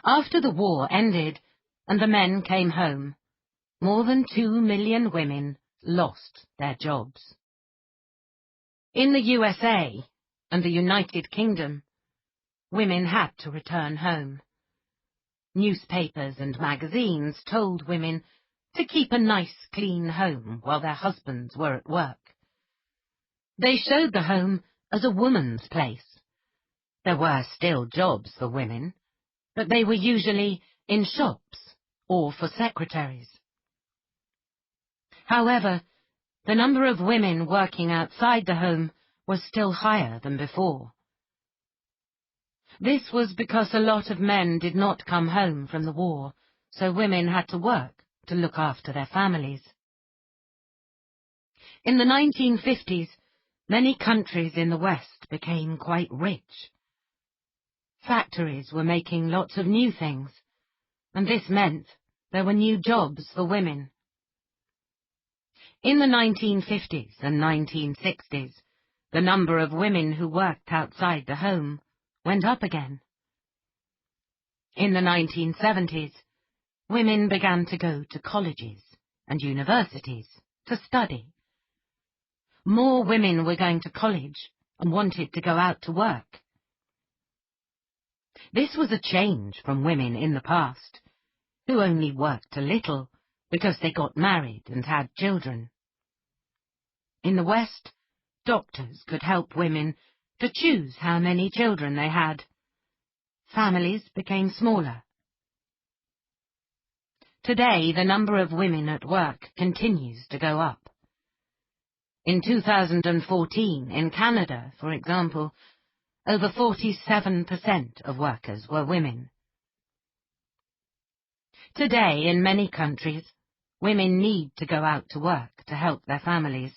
After the war ended and the men came home, more than 2 million women lost their jobs. In the USA and the United Kingdom, women had to return home. Newspapers and magazines told women to keep a nice, clean home while their husbands were at work. They showed the home as a woman's place. There were still jobs for women, but they were usually in shops or for secretaries. However, the number of women working outside the home was still higher than before. This was because a lot of men did not come home from the war, so women had to work to look after their families. In the 1950s, many countries in the West became quite rich. Factories were making lots of new things, and this meant there were new jobs for women. In the 1950s and 1960s, the number of women who worked outside the home went up again. In the 1970s, women began to go to colleges and universities to study. More women were going to college and wanted to go out to work. This was a change from women in the past, who only worked a little because they got married and had children. In the West, doctors could help women to choose how many children they had. Families became smaller. Today, the number of women at work continues to go up. In 2014, in Canada, for example, over 47% of workers were women. Today, in many countries, women need to go out to work to help their families.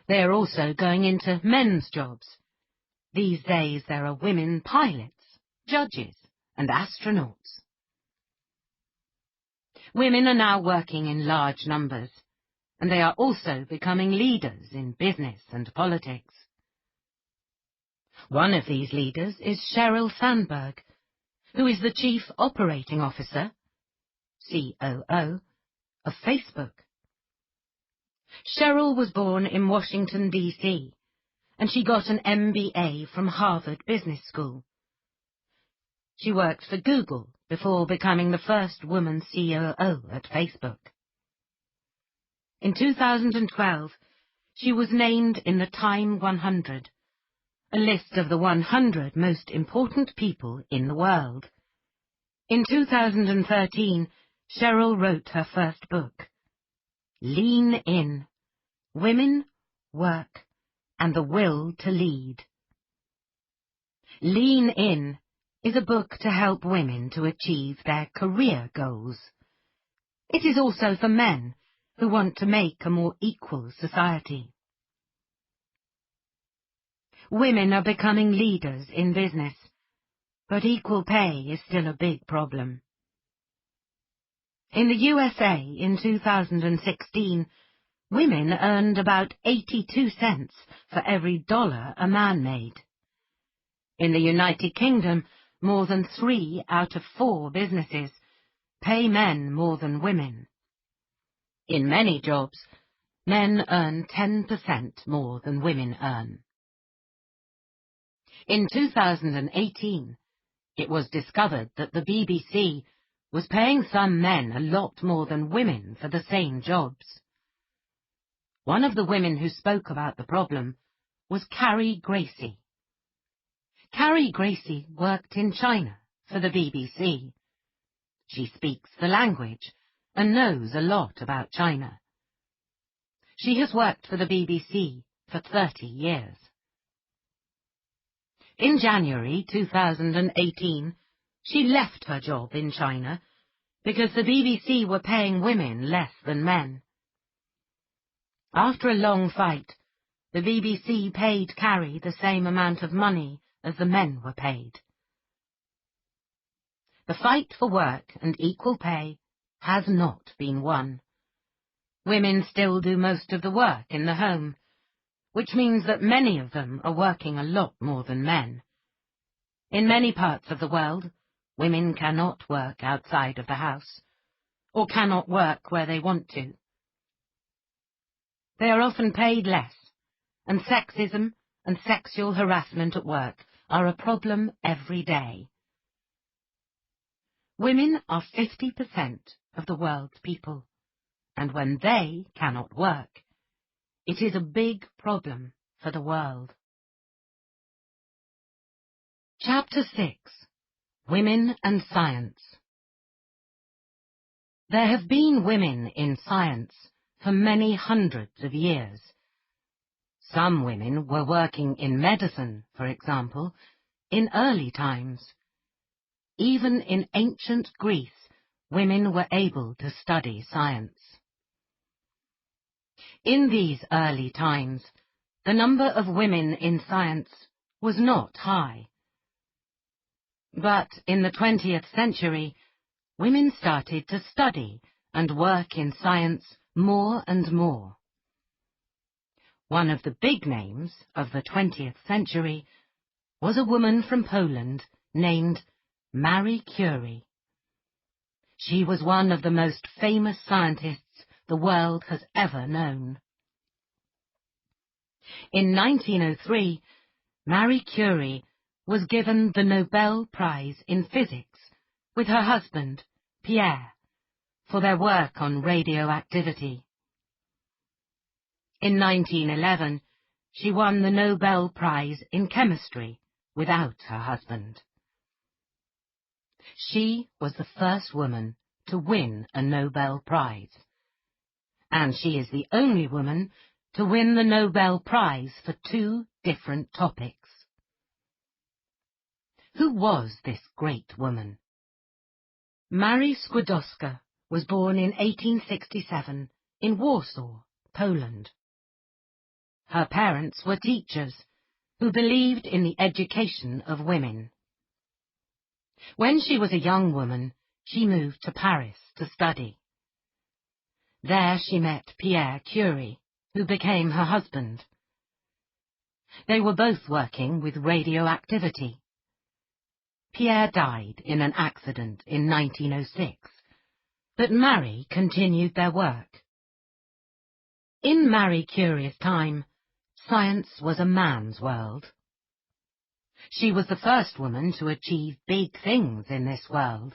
They are also going into men's jobs. These days there are women pilots, judges, and astronauts. Women are now working in large numbers, and they are also becoming leaders in business and politics. One of these leaders is Sheryl Sandberg, who is the Chief Operating Officer, COO, of Facebook. Sheryl was born in Washington, D.C., and she got an MBA from Harvard Business School. She worked for Google before becoming the first woman COO at Facebook. In 2012, she was named in the Time 100, a list of the 100 most important people in the world. In 2013, Sheryl wrote her first book, Lean In: Women, Work, and the Will to Lead. Lean In is a book to help women to achieve their career goals. It is also for men who want to make a more equal society. Women are becoming leaders in business, but equal pay is still a big problem. In the USA in 2016, women earned about 82 cents for every dollar a man made. In the United Kingdom, more than 3 out of 4 businesses pay men more than women. In many jobs, men earn 10% more than women earn. In 2018, it was discovered that the BBC was paying some men a lot more than women for the same jobs. One of the women who spoke about the problem was Carrie Gracie. Carrie Gracie worked in China for the BBC. She speaks the language and knows a lot about China. She has worked for the BBC for 30 years. In January 2018, she left her job in China because the BBC were paying women less than men. After a long fight, the BBC paid Carrie the same amount of money as the men were paid. The fight for work and equal pay has not been won. Women still do most of the work in the home, which means that many of them are working a lot more than men. In many parts of the world, women cannot work outside of the house, or cannot work where they want to. They are often paid less, and sexism and sexual harassment at work are a problem every day. Women are 50% of the world's people, and when they cannot work, it is a big problem for the world. Chapter 6. Women and Science. There have been women in science for many hundreds of years. Some women were working in medicine, for example, in early times. Even in ancient Greece, women were able to study science. In these early times, the number of women in science was not high. But in the 20th century, women started to study and work in science more and more. One of the big names of the 20th century was a woman from Poland named Marie Curie. She was one of the most famous scientists the world has ever known. In 1903, Marie Curie was given the Nobel Prize in Physics with her husband, Pierre, for their work on radioactivity. In 1911, she won the Nobel Prize in Chemistry without her husband. She was the first woman to win a Nobel Prize, and she is the only woman to win the Nobel Prize for 2 different topics. Who was this great woman? Marie Squidowska was born in 1867 in Warsaw, Poland. Her parents were teachers who believed in the education of women. When she was a young woman, she moved to Paris to study. There she met Pierre Curie, who became her husband. They were both working with radioactivity. Pierre died in an accident in 1906, but Marie continued their work. In Marie Curie's time, science was a man's world. She was the first woman to achieve big things in this world.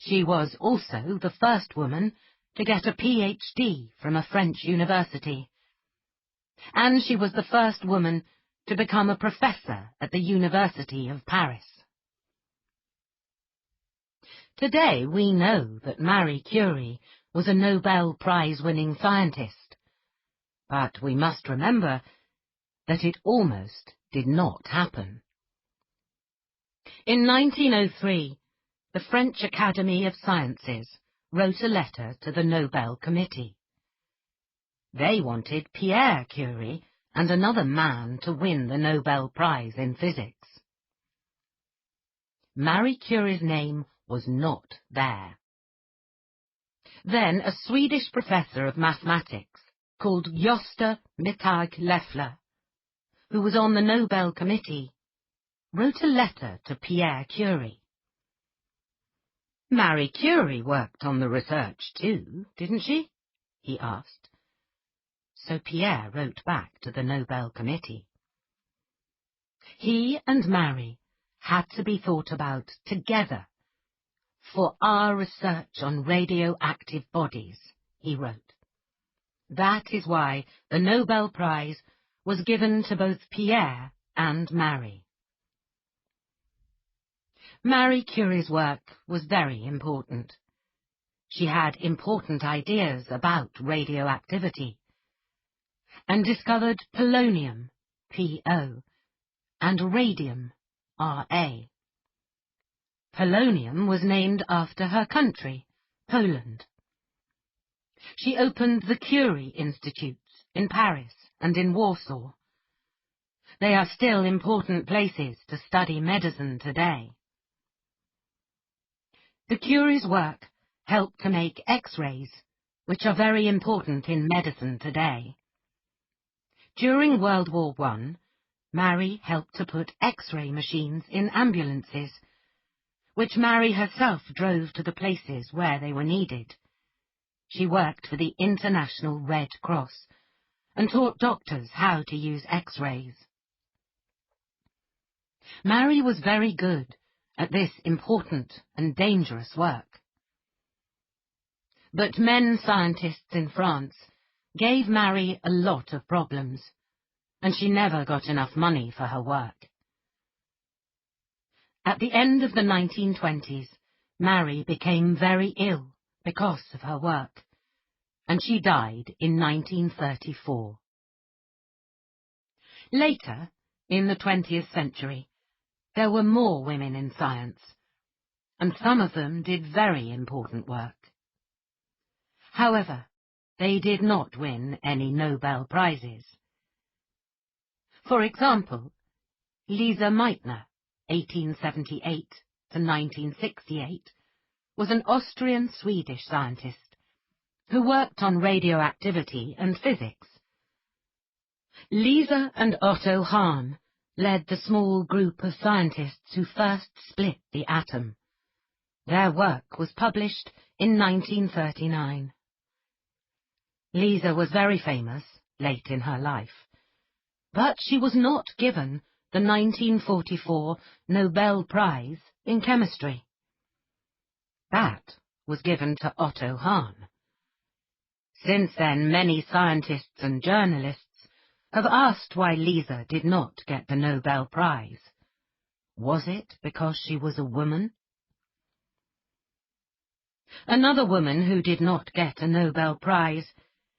She was also the first woman to get a PhD from a French university. And she was the first woman to become a professor at the University of Paris. Today we know that Marie Curie was a Nobel Prize-winning scientist, but we must remember that it almost did not happen. In 1903, the French Academy of Sciences wrote a letter to the Nobel Committee. They wanted Pierre Curie and another man to win the Nobel Prize in Physics. Marie Curie's name was not there. Then a Swedish professor of mathematics called Gösta Mittag-Leffler, who was on the Nobel Committee, wrote a letter to Pierre Curie. Marie Curie worked on the research too, didn't she? He asked. So Pierre wrote back to the Nobel Committee. He and Marie had to be thought about together. For our research on radioactive bodies, he wrote. That is why the Nobel Prize was given to both Pierre and Marie. Marie Curie's work was very important. She had important ideas about radioactivity and discovered polonium, P-O, and radium, R-A. Polonium was named after her country, Poland. She opened the Curie Institutes in Paris and in Warsaw. They are still important places to study medicine today. The Curie's work helped to make X-rays, which are very important in medicine today. During World War I, Marie helped to put X-ray machines in ambulances, which Marie herself drove to the places where they were needed. She worked for the International Red Cross and taught doctors how to use X-rays. Marie was very good at this important and dangerous work. But men scientists in France gave Marie a lot of problems, and she never got enough money for her work. At the end of the 1920s, Marie became very ill because of her work, and she died in 1934. Later, in the 20th century, there were more women in science, and some of them did very important work. However, they did not win any Nobel Prizes. For example, Lise Meitner, 1878 to 1968, was an Austrian-Swedish scientist who worked on radioactivity and physics. Lise and Otto Hahn led the small group of scientists who first split the atom. Their work was published in 1939. Lise was very famous late in her life, But she was not given the 1944 Nobel Prize in Chemistry. That was given to Otto Hahn. Since then, many scientists and journalists have asked why Lisa did not get the Nobel Prize. Was it because she was a woman? Another woman who did not get a Nobel Prize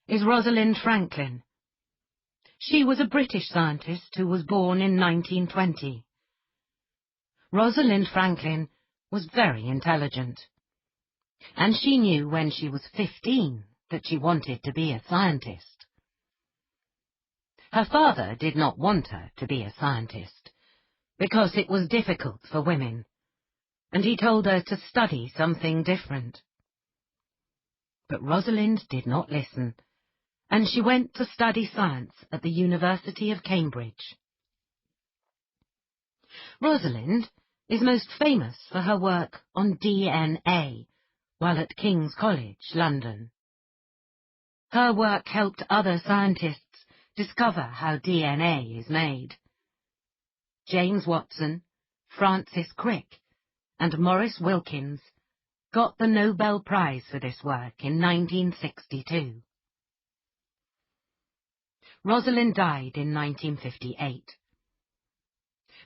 is Rosalind Franklin. She was a British scientist who was born in 1920. Rosalind Franklin was very intelligent, and she knew when she was 15 that she wanted to be a scientist. Her father did not want her to be a scientist, because it was difficult for women, and he told her to study something different. But Rosalind did not listen, and she went to study science at the University of Cambridge. Rosalind is most famous for her work on DNA while at King's College, London. Her work helped other scientists discover how DNA is made. James Watson, Francis Crick, and Maurice Wilkins got the Nobel Prize for this work in 1962. Rosalind died in 1958.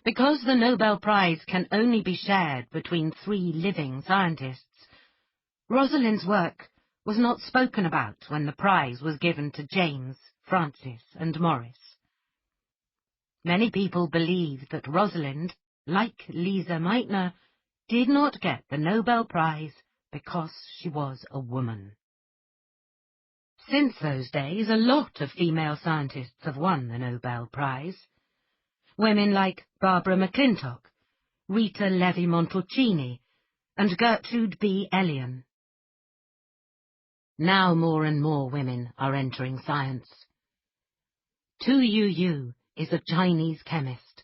Because the Nobel Prize can only be shared between 3 living scientists, Rosalind's work was not spoken about when the prize was given to James, Francis, and Maurice. Many people believe that Rosalind, like Lisa Meitner, did not get the Nobel Prize because she was a woman. Since those days, a lot of female scientists have won the Nobel Prize. Women like Barbara McClintock, Rita Levi-Montalcini, and Gertrude B. Elion. Now more and more women are entering science. Tu Youyou is a Chinese chemist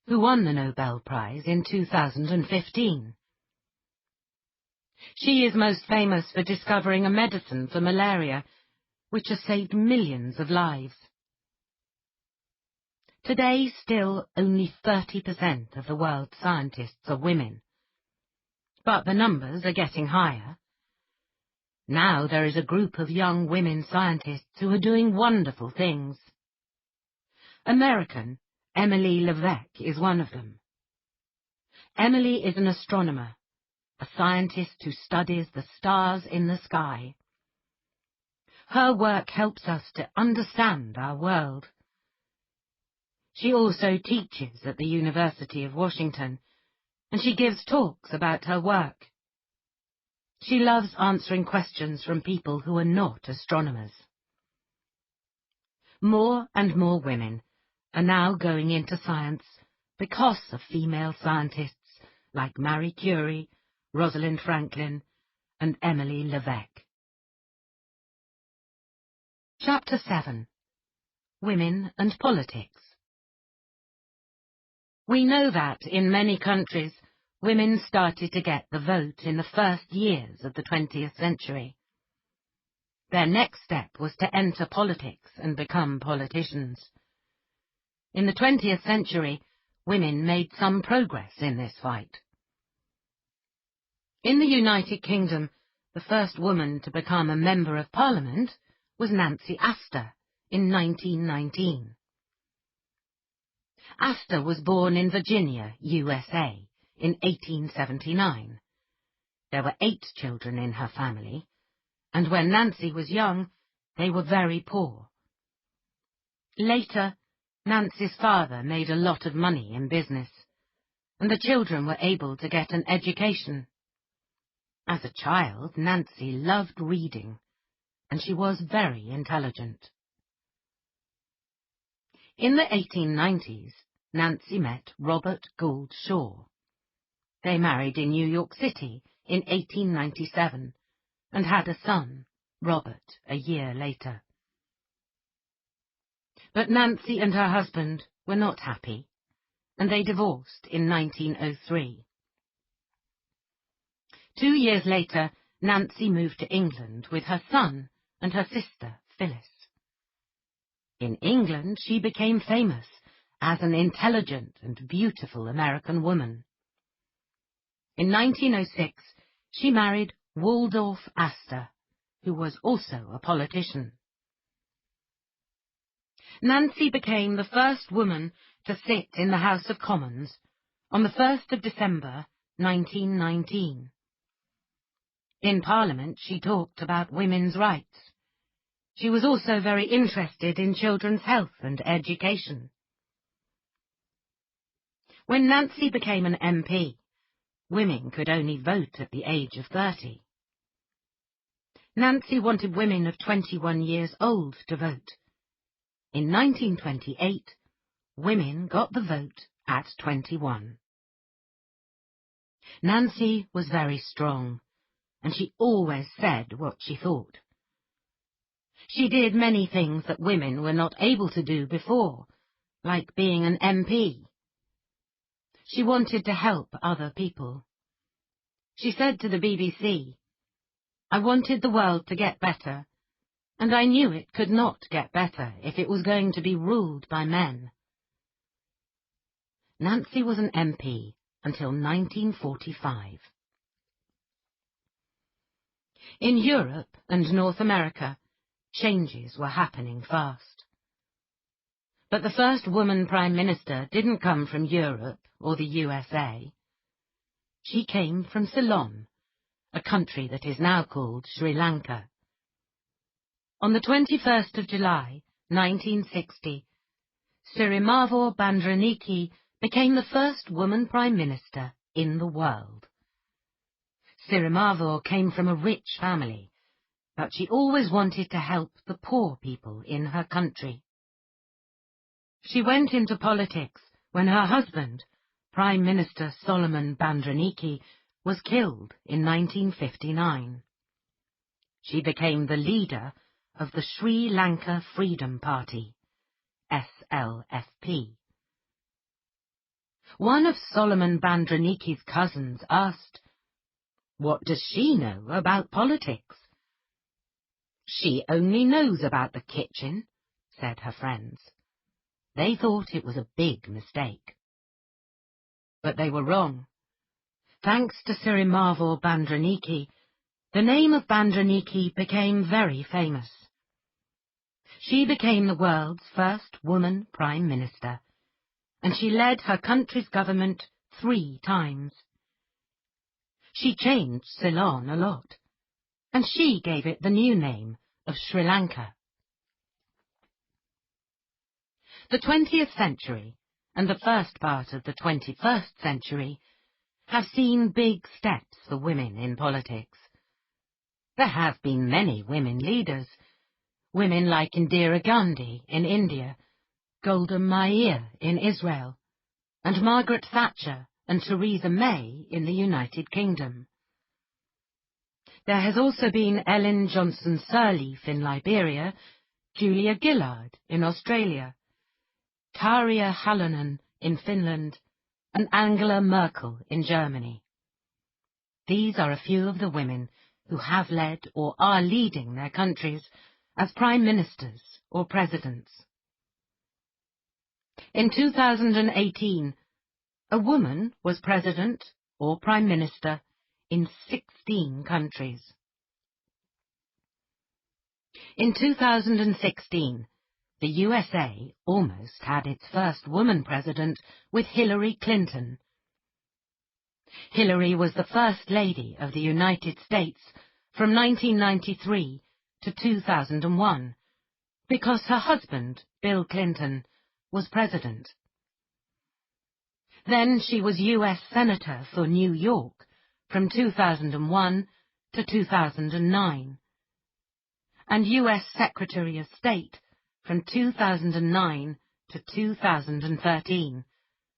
who won the Nobel Prize in 2015. She is most famous for discovering a medicine for malaria, which has saved millions of lives. Today, still only 30% of the world's scientists are women, but the numbers are getting higher. Now there is a group of young women scientists who are doing wonderful things. American Emily Levesque is one of them. Emily is an astronomer, a scientist who studies the stars in the sky. Her work helps us to understand our world. She also teaches at the University of Washington, and she gives talks about her work. She loves answering questions from people who are not astronomers. More and more women are now going into science because of female scientists like Marie Curie, Rosalind Franklin, and Emily Levesque. Chapter 7. Women and Politics. We know that in many countries, women started to get the vote in the first years of the 20th century. Their next step was to enter politics and become politicians. In the 20th century, women made some progress in this fight. In the United Kingdom, the first woman to become a Member of Parliament was Nancy Astor in 1919. Astor was born in Virginia, USA, in 1879. There were 8 children in her family, and when Nancy was young, they were very poor. Later, Nancy's father made a lot of money in business, and the children were able to get an education. As a child, Nancy loved reading, and she was very intelligent. In the 1890s, Nancy met Robert Gould Shaw. They married in New York City in 1897 and had a son, Robert, a year later. But Nancy and her husband were not happy, and they divorced in 1903. 2 years later, Nancy moved to England with her son and her sister, Phyllis. In England, she became famous as an intelligent and beautiful American woman. In 1906, she married Waldorf Astor, who was also a politician. Nancy became the first woman to sit in the House of Commons on the 1st of December, 1919. In Parliament, she talked about women's rights. She was also very interested in children's health and education. When Nancy became an MP, women could only vote at the age of 30. Nancy wanted women of 21 years old to vote. In 1928, women got the vote at 21. Nancy was very strong, and she always said what she thought. She did many things that women were not able to do before, like being an MP. She wanted to help other people. She said to the BBC, "I wanted the world to get better, and I knew it could not get better if it was going to be ruled by men." Nancy was an MP until 1945. In Europe and North America, changes were happening fast. But the first woman Prime Minister didn't come from Europe or the USA. She came from Ceylon, a country that is now called Sri Lanka. On the 21st of July, 1960, Sirimavo Bandraniki became the first woman Prime Minister in the world. Sirimavo came from a rich family, but she always wanted to help the poor people in her country. She went into politics when her husband, Prime Minister Solomon Bandraniki, was killed in 1959. She became the leader of the Sri Lanka Freedom Party, SLFP. One of Solomon Bandraniki's cousins asked, "What does she know about politics?" "She only knows about the kitchen," said her friends. They thought it was a big mistake. But they were wrong. Thanks to Sirimavo Bandraniki, the name of Bandraniki became very famous. She became the world's first woman Prime Minister, and she led her country's government 3 times. She changed Ceylon a lot, and she gave it the new name of Sri Lanka. The 20th century and the first part of the 21st century have seen big steps for women in politics. There have been many women leaders, women like Indira Gandhi in India, Golda Meir in Israel, and Margaret Thatcher and Theresa May in the United Kingdom. There has also been Ellen Johnson Sirleaf in Liberia, Julia Gillard in Australia, Tarja Halonen in Finland, and Angela Merkel in Germany. These are a few of the women who have led or are leading their countries as prime ministers or presidents. In 2018, a woman was president or prime minister in 16 countries. In 2016, the USA almost had its first woman president with Hillary Clinton. Hillary was the First Lady of the United States from 1993 to 2001, because her husband, Bill Clinton, was president. Then she was U.S. Senator for New York from 2001 to 2009, and U.S. Secretary of State from 2009 to 2013,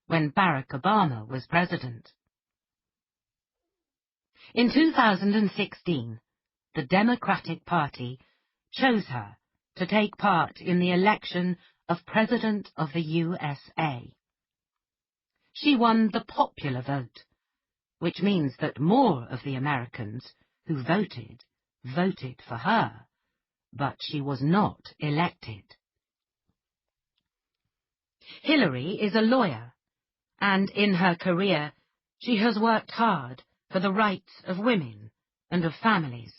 when Barack Obama was president. In 2016, the Democratic Party chose her to take part in the election of President of the USA. She won the popular vote, which means that more of the Americans who voted for her, but she was not elected. Hillary is a lawyer, and in her career she has worked hard for the rights of women and of families.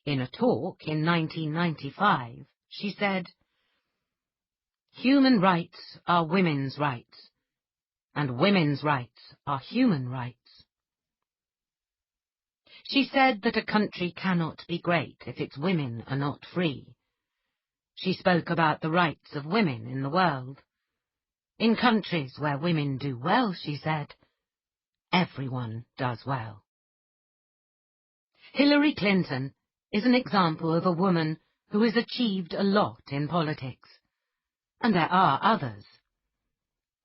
In a talk in 1995, she said, "Human rights are women's rights, and women's rights are human rights." She said that a country cannot be great if its women are not free. She spoke about the rights of women in the world. In countries where women do well, she said, everyone does well. Hillary Clinton is an example of a woman who has achieved a lot in politics. And there are others.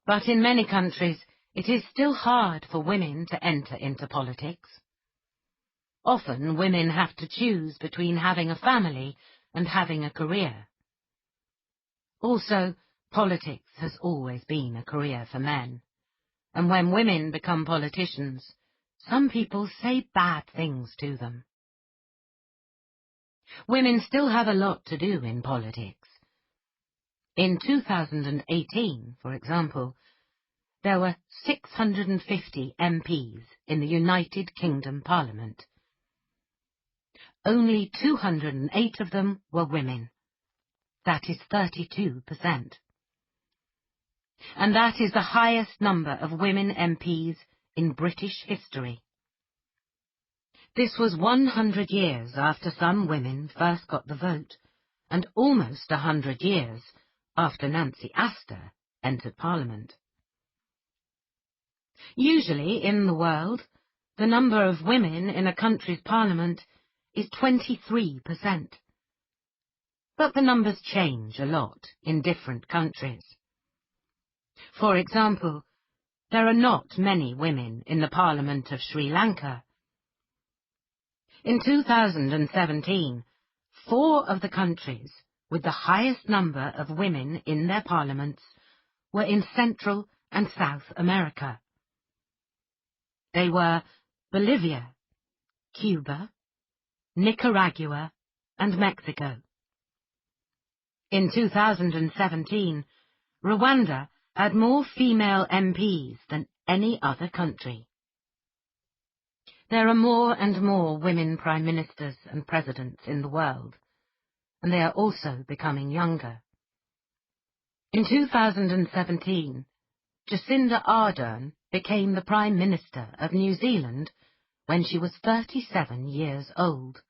But in many countries, it is still hard for women to enter into politics. Often women have to choose between having a family and having a career. Also, politics has always been a career for men. And when women become politicians, some people say bad things to them. Women still have a lot to do in politics. In 2018, for example, there were 650 MPs in the United Kingdom Parliament. Only 208 of them were women. That is 32%. And that is the highest number of women MPs in British history. This was 100 years after some women first got the vote, and almost 100 years after Nancy Astor entered Parliament. Usually in the world, the number of women in a country's parliament is 23%. But the numbers change a lot in different countries. For example, there are not many women in the Parliament of Sri Lanka. In 2017, 4 of the countries with the highest number of women in their parliaments were in Central and South America. They were Bolivia, Cuba, Nicaragua, and Mexico. In 2017, Rwanda had more female MPs than any other country. There are more and more women prime ministers and presidents in the world, and they are also becoming younger. In 2017, Jacinda Ardern became the Prime Minister of New Zealand when she was 37 years old.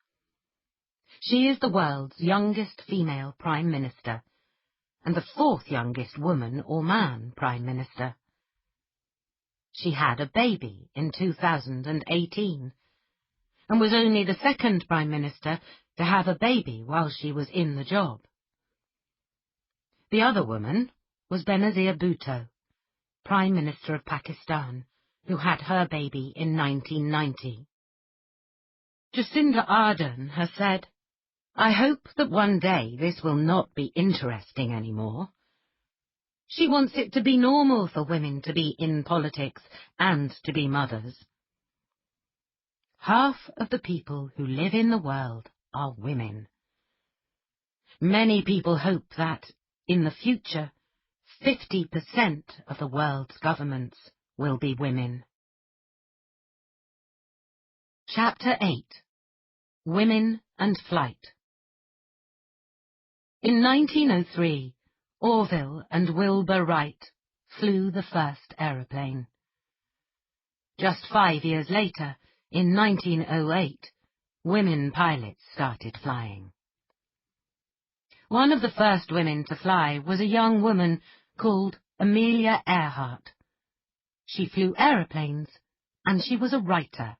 She is the world's youngest female Prime Minister, and the 4th youngest woman or man Prime Minister. She had a baby in 2018, and was only the 2nd Prime Minister to have a baby while she was in the job. The other woman was Benazir Bhutto, Prime Minister of Pakistan, who had her baby in 1990. Jacinda Ardern has said, "I hope that one day this will not be interesting anymore." She wants it to be normal for women to be in politics and to be mothers. Half of the people who live in the world are women. Many people hope that, in the future, 50% of the world's governments will be women. Chapter 8. Women and Flight. In 1903, Orville and Wilbur Wright flew the first aeroplane. Just 5 years later, in 1908, women pilots started flying. One of the first women to fly was a young woman called Amelia Earhart. She flew aeroplanes, and she was a writer.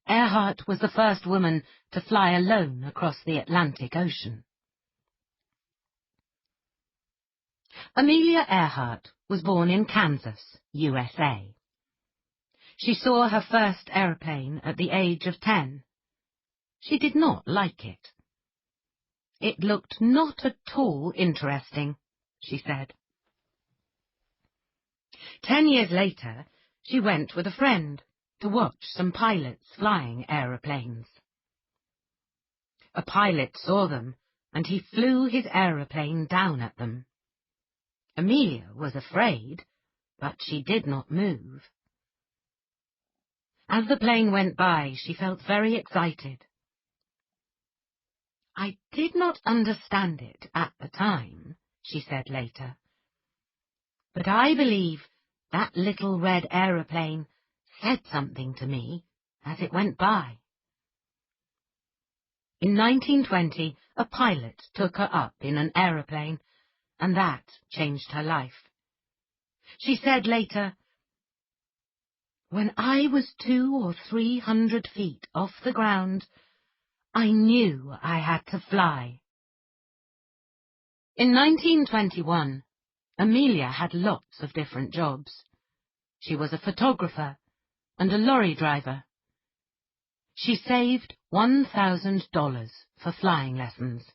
Earhart was the first woman to fly alone across the Atlantic Ocean. Amelia Earhart was born in Kansas, USA. She saw her first aeroplane at the age of 10. She did not like it. "It looked not at all interesting," she said. 10 years later, she went with a friend to watch some pilots flying aeroplanes. A pilot saw them, and he flew his aeroplane down at them. Amelia was afraid, but she did not move. As the plane went by, she felt very excited. "I did not understand it at the time," she said later, "but I believe that little red aeroplane said something to me as it went by." In 1920, a pilot took her up in an aeroplane, and that changed her life. She said later, "When I was 200 or 300 feet off the ground, I knew I had to fly." In 1921, Amelia had lots of different jobs. She was a photographer and a lorry driver. She saved $1,000 for flying lessons.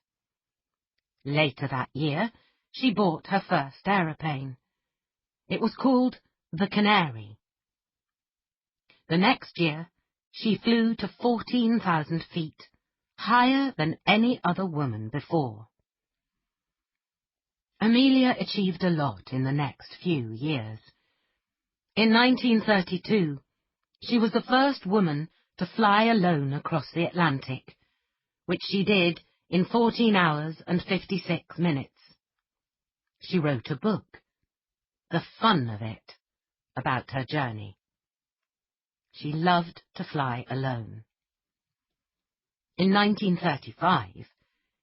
Later that year, she bought her first aeroplane. It was called the Canary. The next year, she flew to 14,000 feet, higher than any other woman before. Amelia achieved a lot in the next few years. In 1932, she was the first woman to fly alone across the Atlantic, which she did in 14 hours and 56 minutes. She wrote a book, The Fun of It, about her journey. She loved to fly alone. In 1935,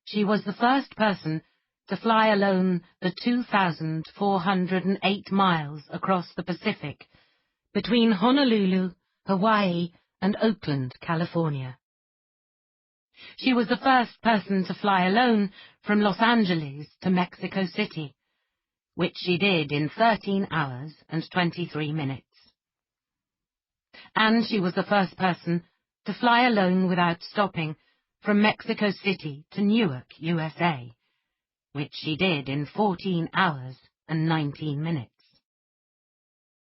she was the first person to fly alone the 2,408 miles across the Pacific between Honolulu, Hawaii, and Oakland, California. She was the first person to fly alone from Los Angeles to Mexico City, which she did in 13 hours and 23 minutes. And she was the first person to fly alone without stopping from Mexico City to Newark, USA, which she did in 14 hours and 19 minutes.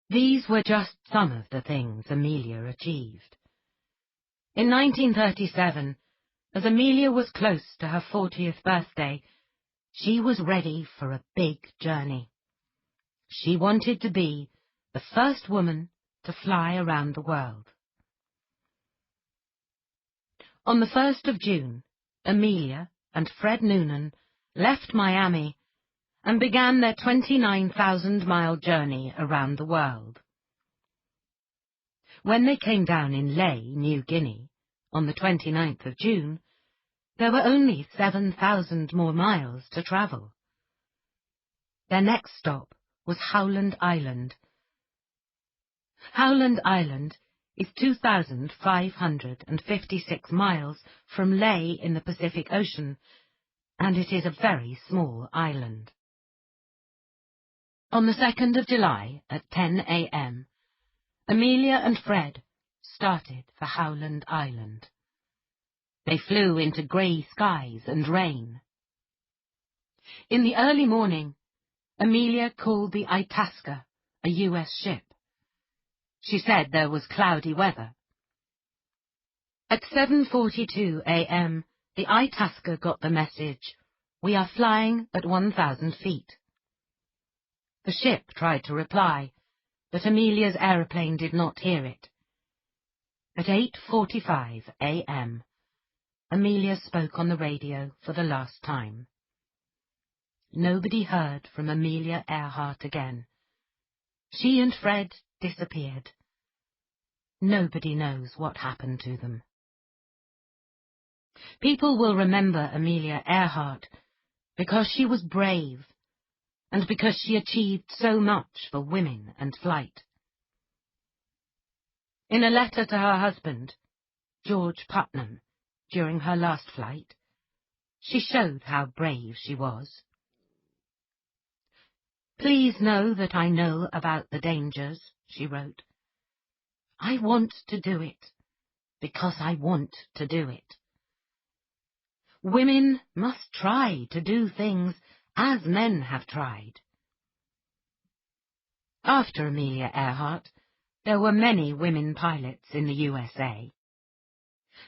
These were just some of the things Amelia achieved. In 1937, as Amelia was close to her 40th birthday, she was ready for a big journey. She wanted to be the first woman to fly around the world. On the 1st of June, Amelia and Fred Noonan left Miami and began their 29,000-mile journey around the world. When they came down in Lae, New Guinea, on the 29th of June, there were only 7,000 more miles to travel. Their next stop was Howland Island. Howland Island is 2,556 miles from Lae in the Pacific Ocean, and it is a very small island. On the 2nd of July at 10 a.m., Amelia and Fred started for Howland Island. They flew into grey skies and rain. In the early morning, Amelia called the Itasca, a U.S. ship. She said there was cloudy weather. At 7:42 a.m., the Itasca got the message, "We are flying at 1,000 feet." The ship tried to reply, but Amelia's aeroplane did not hear it. At 8:45 a.m., Amelia spoke on the radio for the last time. Nobody heard from Amelia Earhart again. She and Fred disappeared. Nobody knows what happened to them. People will remember Amelia Earhart because she was brave and because she achieved so much for women and flight. In a letter to her husband, George Putnam, during her last flight, she showed how brave she was. "Please know that I know about the dangers," she wrote. "I want to do it because I want to do it. Women must try to do things as men have tried." After Amelia Earhart, there were many women pilots in the USA.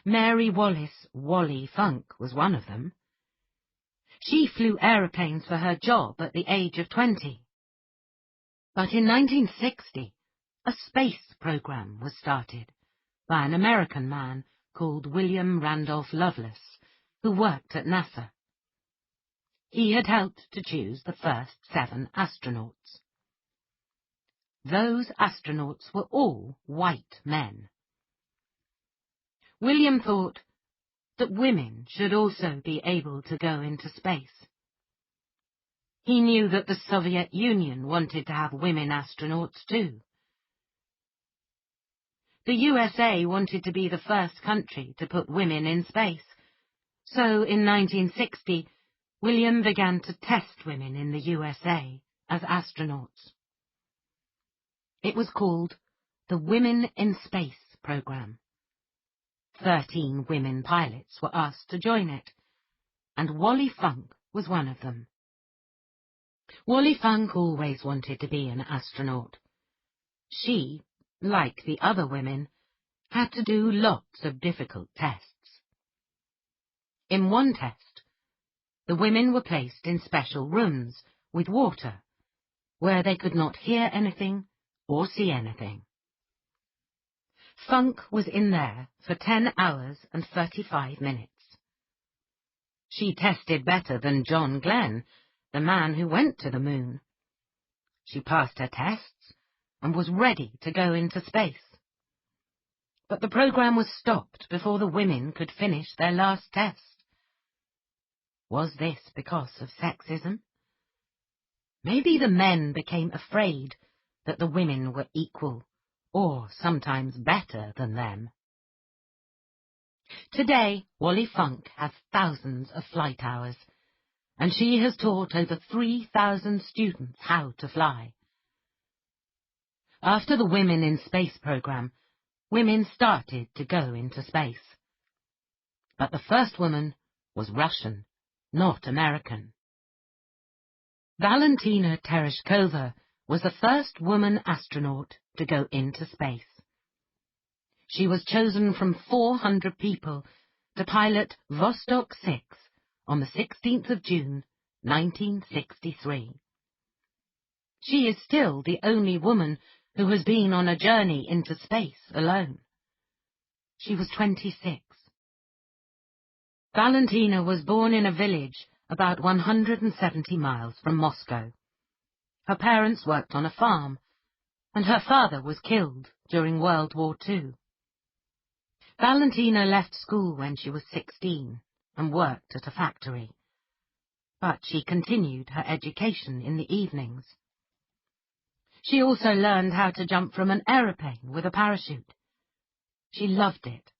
Mary Wallis Wally Funk was one of them. She flew aeroplanes for her job at the age of 20. But in 1960, a space program was started by an American man called William Randolph Lovelace, who worked at NASA. He had helped to choose the first 7 astronauts. Those astronauts were all white men. William thought that women should also be able to go into space. He knew that the Soviet Union wanted to have women astronauts too. The USA wanted to be the first country to put women in space, so in 1960, William began to test women in the USA as astronauts. It was called the Women in Space program. 13 women pilots were asked to join it, and Wally Funk was one of them. Wally Funk always wanted to be an astronaut. She, like the other women, had to do lots of difficult tests. In one test, the women were placed in special rooms with water, where they could not hear anything or see anything. Funk was in there for 10 hours and 35 minutes. She tested better than John Glenn, the man who went to the moon. She passed her tests and was ready to go into space. But the program was stopped before the women could finish their last test. Was this because of sexism? Maybe the men became afraid that the women were equal, or sometimes better than them. Today, Wally Funk has thousands of flight hours, and she has taught over 3,000 students how to fly. After the Women in Space program, women started to go into space. But the first woman was Russian, not American. Valentina Tereshkova was the first woman astronaut to go into space. She was chosen from 400 people to pilot Vostok 6 on the 16th of June, 1963. She is still the only woman who has been on a journey into space alone. She was 26. Valentina was born in a village about 170 miles from Moscow. Her parents worked on a farm, and her father was killed during World War II. Valentina left school when she was 16 and worked at a factory, but she continued her education in the evenings. She also learned how to jump from an aeroplane with a parachute. She loved it.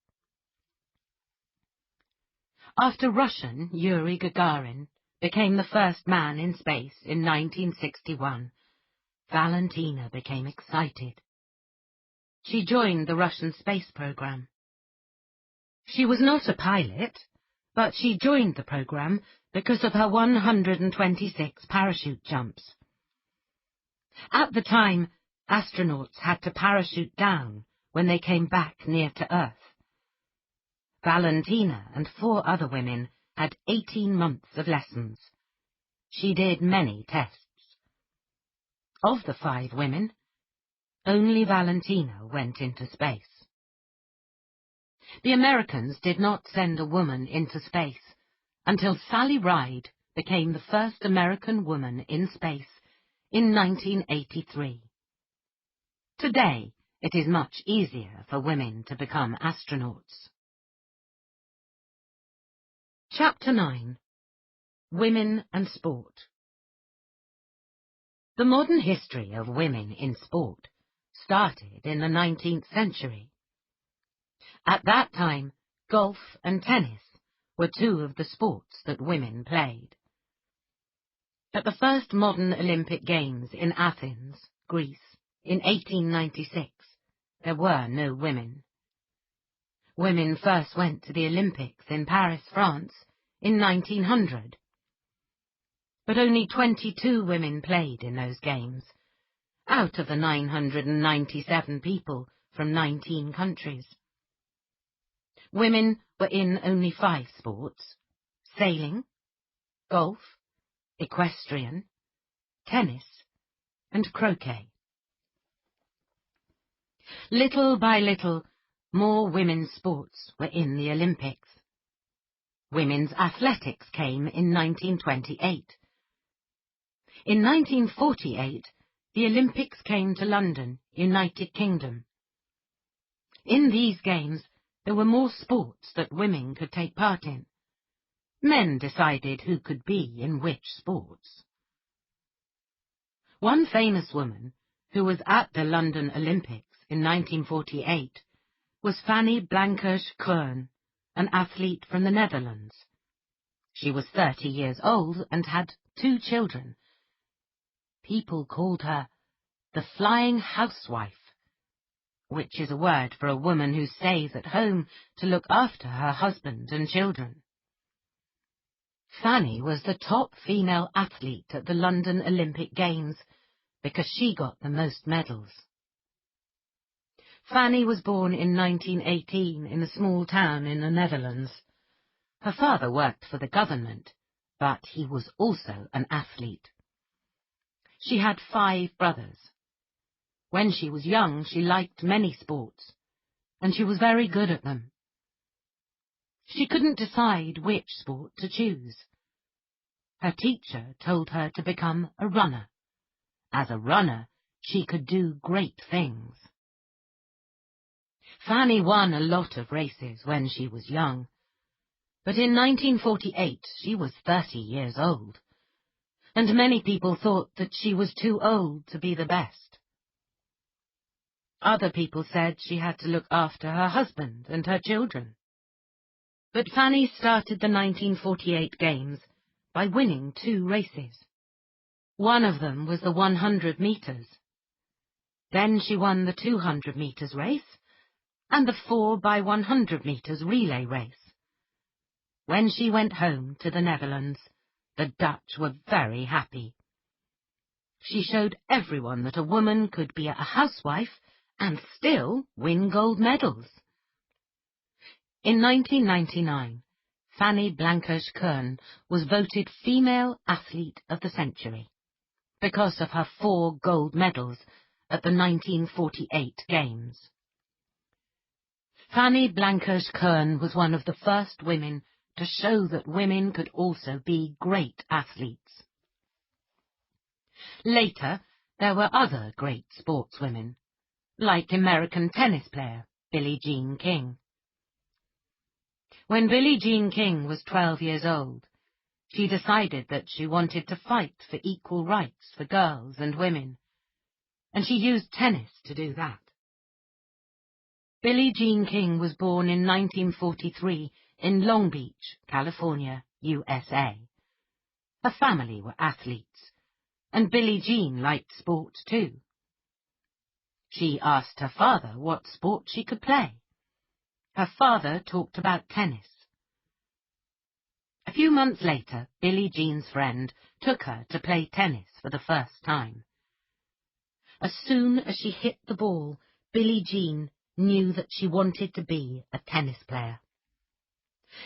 After Russian Yuri Gagarin became the first man in space in 1961, Valentina became excited. She joined the Russian space program. She was not a pilot, but she joined the program because of her 126 parachute jumps. At the time, astronauts had to parachute down when they came back near to Earth. Valentina and 4 other women had 18 months of lessons. She did many tests. Of the 5 women, only Valentina went into space. The Americans did not send a woman into space until Sally Ride became the first American woman in space in 1983. Today, it is much easier for women to become astronauts. Chapter 9. Women and Sport. The modern history of women in sport started in the 19th century. At that time, golf and tennis were 2 of the sports that women played. At the first modern Olympic Games in Athens, Greece, in 1896, there were no women. Women first went to the Olympics in Paris, France, in 1900. But only 22 women played in those games, out of the 997 people from 19 countries. Women were in only 5 sports: sailing, golf, equestrian, tennis, and croquet. Little by little, more women's sports were in the Olympics. Women's athletics came in 1928. In 1948, the Olympics came to London, United Kingdom. In these games, there were more sports that women could take part in. Men decided who could be in which sports. One famous woman, who was at the London Olympics in 1948, was Fanny Blankers-Koen, an athlete from the Netherlands. She was 30 years old and had 2 children. People called her the Flying Housewife, which is a word for a woman who stays at home to look after her husband and children. Fanny was the top female athlete at the London Olympic Games because she got the most medals. Fanny was born in 1918 in a small town in the Netherlands. Her father worked for the government, but he was also an athlete. She had 5 brothers. When she was young, she liked many sports, and she was very good at them. She couldn't decide which sport to choose. Her teacher told her to become a runner. As a runner, she could do great things. Fanny won a lot of races when she was young, but in 1948 she was 30 years old, and many people thought that she was too old to be the best. Other people said she had to look after her husband and her children. But Fanny started the 1948 Games by winning 2 races. One of them was the 100 meters. Then she won the 200 meters race and the 4x100 meters relay race. When she went home to the Netherlands, the Dutch were very happy. She showed everyone that a woman could be a housewife and still win gold medals. In 1999, Fanny Blankers-Koen was voted Female Athlete of the Century because of her 4 gold medals at the 1948 Games. Fanny Blankers-Koen was one of the first women to show that women could also be great athletes. Later, there were other great sportswomen, like American tennis player Billie Jean King. When Billie Jean King was 12 years old, she decided that she wanted to fight for equal rights for girls and women, and she used tennis to do that. Billie Jean King was born in 1943 in Long Beach, California, USA. Her family were athletes, and Billie Jean liked sport too. She asked her father what sport she could play. Her father talked about tennis. A few months later, Billie Jean's friend took her to play tennis for the first time. As soon as she hit the ball, Billie Jean knew that she wanted to be a tennis player.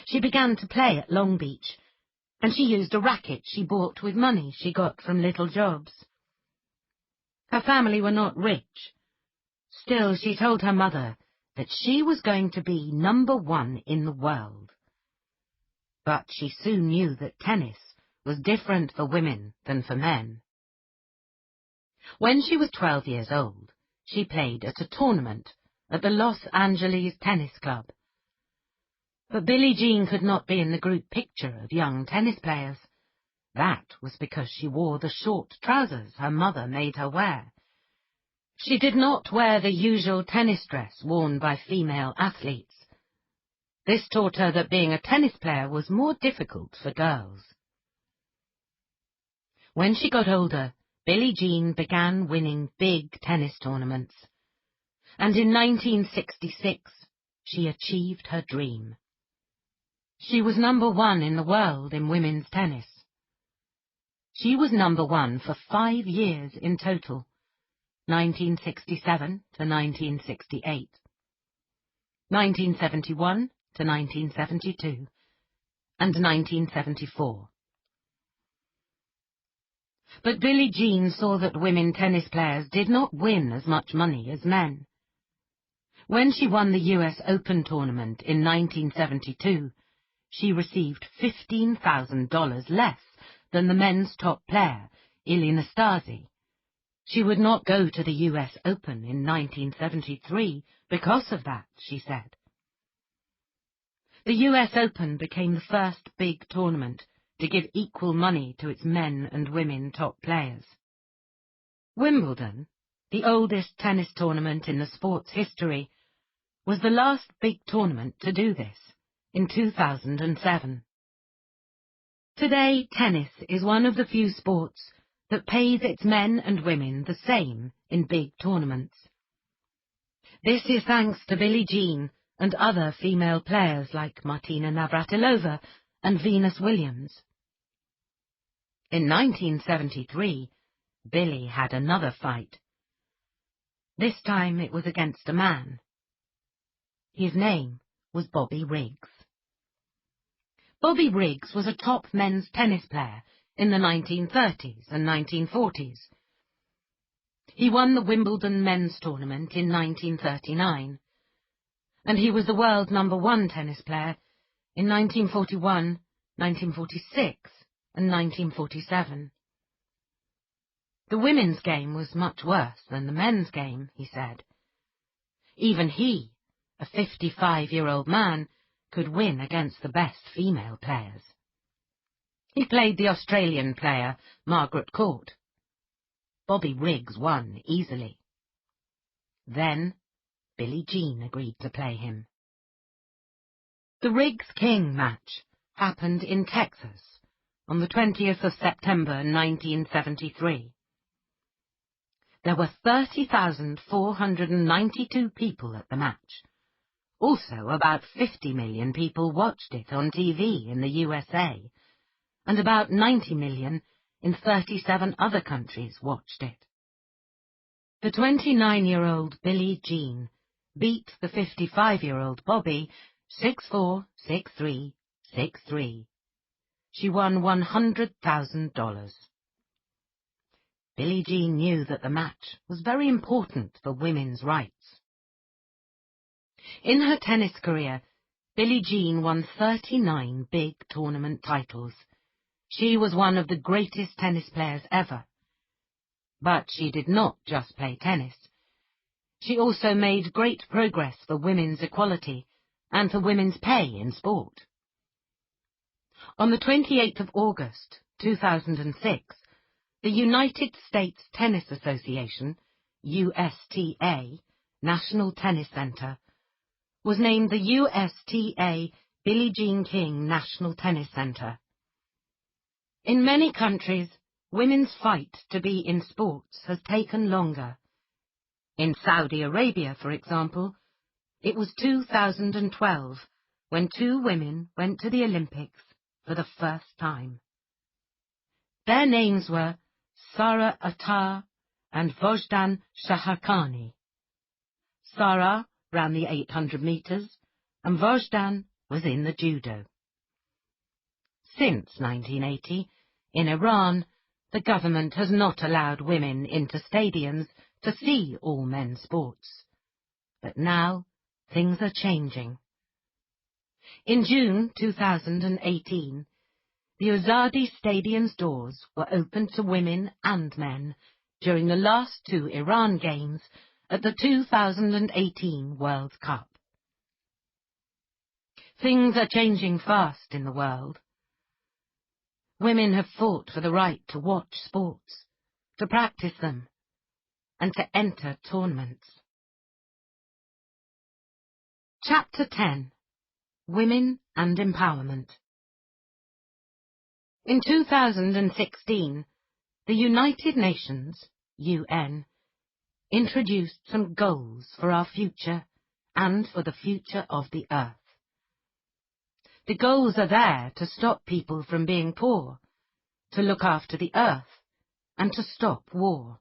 She began to play at Long Beach, and she used a racket she bought with money she got from little jobs. Her family were not rich. Still, she told her mother that she was going to be number 1 in the world. But she soon knew that tennis was different for women than for men. When she was 12 years old, she played at a tournament at the Los Angeles Tennis Club. But Billie Jean could not be in the group picture of young tennis players. That was because she wore the short trousers her mother made her wear. She did not wear the usual tennis dress worn by female athletes. This taught her that being a tennis player was more difficult for girls. When she got older, Billie Jean began winning big tennis tournaments. And in 1966, she achieved her dream. She was number 1 in the world in women's tennis. She was number 1 for 5 years in total, 1967 to 1968, 1971 to 1972, and 1974. But Billie Jean saw that women tennis players did not win as much money as men. When she won the US Open tournament in 1972, she received $15,000 less than the men's top player, Ilie Nastase. She would not go to the US Open in 1973 because of that, she said. The US Open became the first big tournament to give equal money to its men and women top players. Wimbledon, the oldest tennis tournament in the sport's history, was the last big tournament to do this, in 2007. Today, tennis is one of the few sports that pays its men and women the same in big tournaments. This is thanks to Billie Jean and other female players like Martina Navratilova and Venus Williams. In 1973, Billie had another fight. This time it was against a man. His name was Bobby Riggs. Bobby Riggs was a top men's tennis player in the 1930s and 1940s. He won the Wimbledon men's tournament in 1939, and he was the world #1 tennis player in 1941, 1946, and 1947. The women's game was much worse than the men's game, he said. Even he, a 55-year-old man, could win against the best female players. He played the Australian player, Margaret Court. Bobby Riggs won easily. Then, Billie Jean agreed to play him. The Riggs-King match happened in Texas on the 20th of September 1973. There were 30,492 people at the match. Also, about 50 million people watched it on TV in the USA, and about 90 million in 37 other countries watched it. The 29-year-old Billie Jean beat the 55-year-old Bobby 6-4, 6-3, 6-3. She won $100,000. Billie Jean knew that the match was very important for women's rights. In her tennis career, Billie Jean won 39 big tournament titles. She was one of the greatest tennis players ever. But she did not just play tennis. She also made great progress for women's equality and for women's pay in sport. On the 28th of August, 2006, the United States Tennis Association, USTA, National Tennis Center, was named the USTA Billie Jean King National Tennis Center. In many countries, women's fight to be in sports has taken longer. In Saudi Arabia, for example, it was 2012 when 2 women went to the Olympics for the first time. Their names were Sara Attar and Vojdan Shaharkhani. Sara ran the 800 meters, and Vojdan was in the judo. Since 1980, in Iran, the government has not allowed women into stadiums to see all men's sports. But now, things are changing. In June 2018, the Azadi Stadium's doors were opened to women and men during the last 2 Iran Games at the 2018 World Cup. Things are changing fast in the world. Women have fought for the right to watch sports, to practice them, and to enter tournaments. Chapter 10. Women and Empowerment. In 2016, the United Nations, UN, introduced some goals for our future and for the future of the Earth. The goals are there to stop people from being poor, to look after the Earth, and to stop war.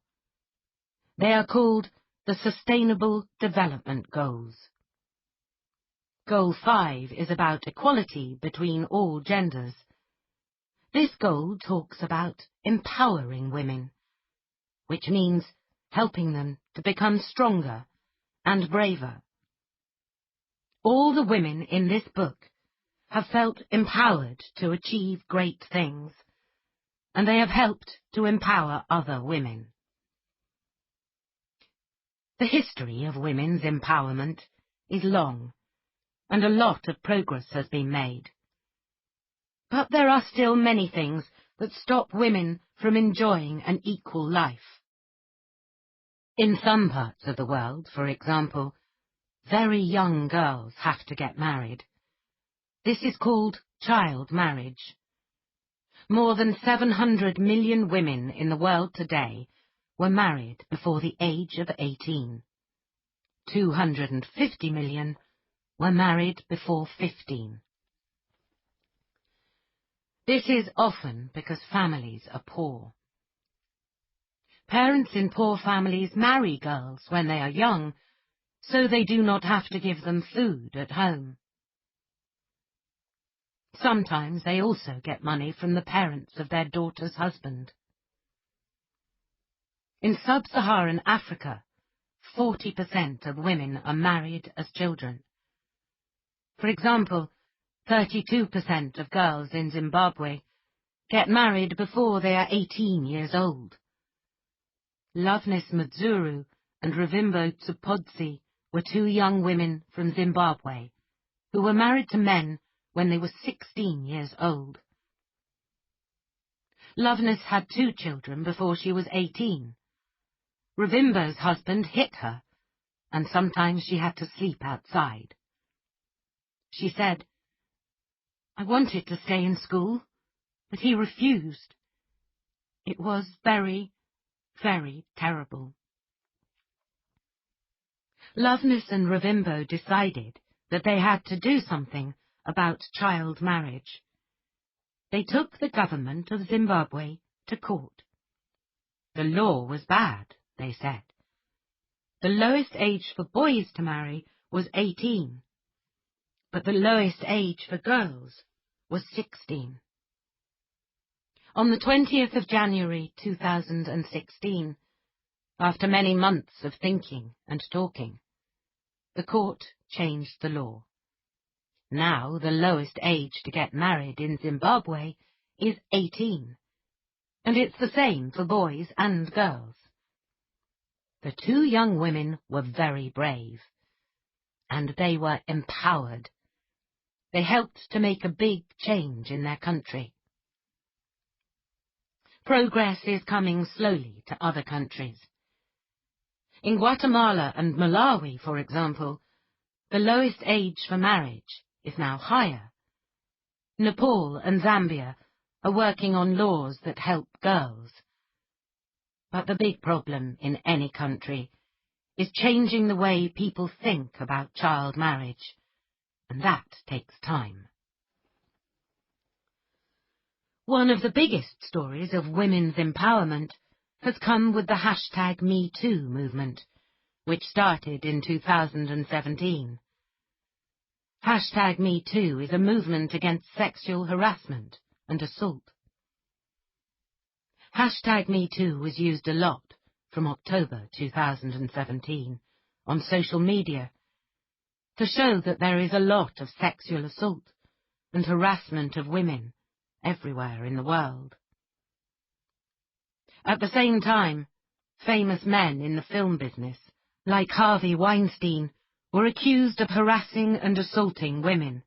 They are called the Sustainable Development Goals. Goal 5 is about equality between all genders. This goal talks about empowering women, which means helping them to become stronger and braver. All the women in this book have felt empowered to achieve great things, and they have helped to empower other women. The history of women's empowerment is long, and a lot of progress has been made. But there are still many things that stop women from enjoying an equal life. In some parts of the world, for example, very young girls have to get married. This is called child marriage. More than 700 million women in the world today were married before the age of 18. 250 million were married before 15. This is often because families are poor. Parents in poor families marry girls when they are young, so they do not have to give them food at home. Sometimes they also get money from the parents of their daughter's husband. In sub-Saharan Africa, 40% of women are married as children. For example, 32% of girls in Zimbabwe get married before they are 18 years old. Loveness Madzuru and Revimbo Tsupodzi were two young women from Zimbabwe who were married to men when they were 16 years old. Loveness had 2 children before she was 18. Revimbo's husband hit her, and sometimes she had to sleep outside. She said, "I wanted to stay in school, but he refused. It was very, very terrible." Loveness and Revimbo decided that they had to do something about child marriage. They took the government of Zimbabwe to court. The law was bad, they said. The lowest age for boys to marry was 18, but the lowest age for girls was 16. On the 20th of January 2016, after many months of thinking and talking, the court changed the law. Now the lowest age to get married in Zimbabwe is 18, and it's the same for boys and girls. The 2 young women were very brave, and they were empowered. They helped to make a big change in their country. Progress is coming slowly to other countries. In Guatemala and Malawi, for example, the lowest age for marriage is now higher. Nepal and Zambia are working on laws that help girls. But the big problem in any country is changing the way people think about child marriage, and that takes time. One of the biggest stories of women's empowerment has come with the hashtag #MeToo movement, which started in 2017. Hashtag #MeToo is a movement against sexual harassment and assault. Hashtag #MeToo was used a lot from October 2017 on social media to show that there is a lot of sexual assault and harassment of women everywhere in the world. At the same time, famous men in the film business, like Harvey Weinstein, were accused of harassing and assaulting women,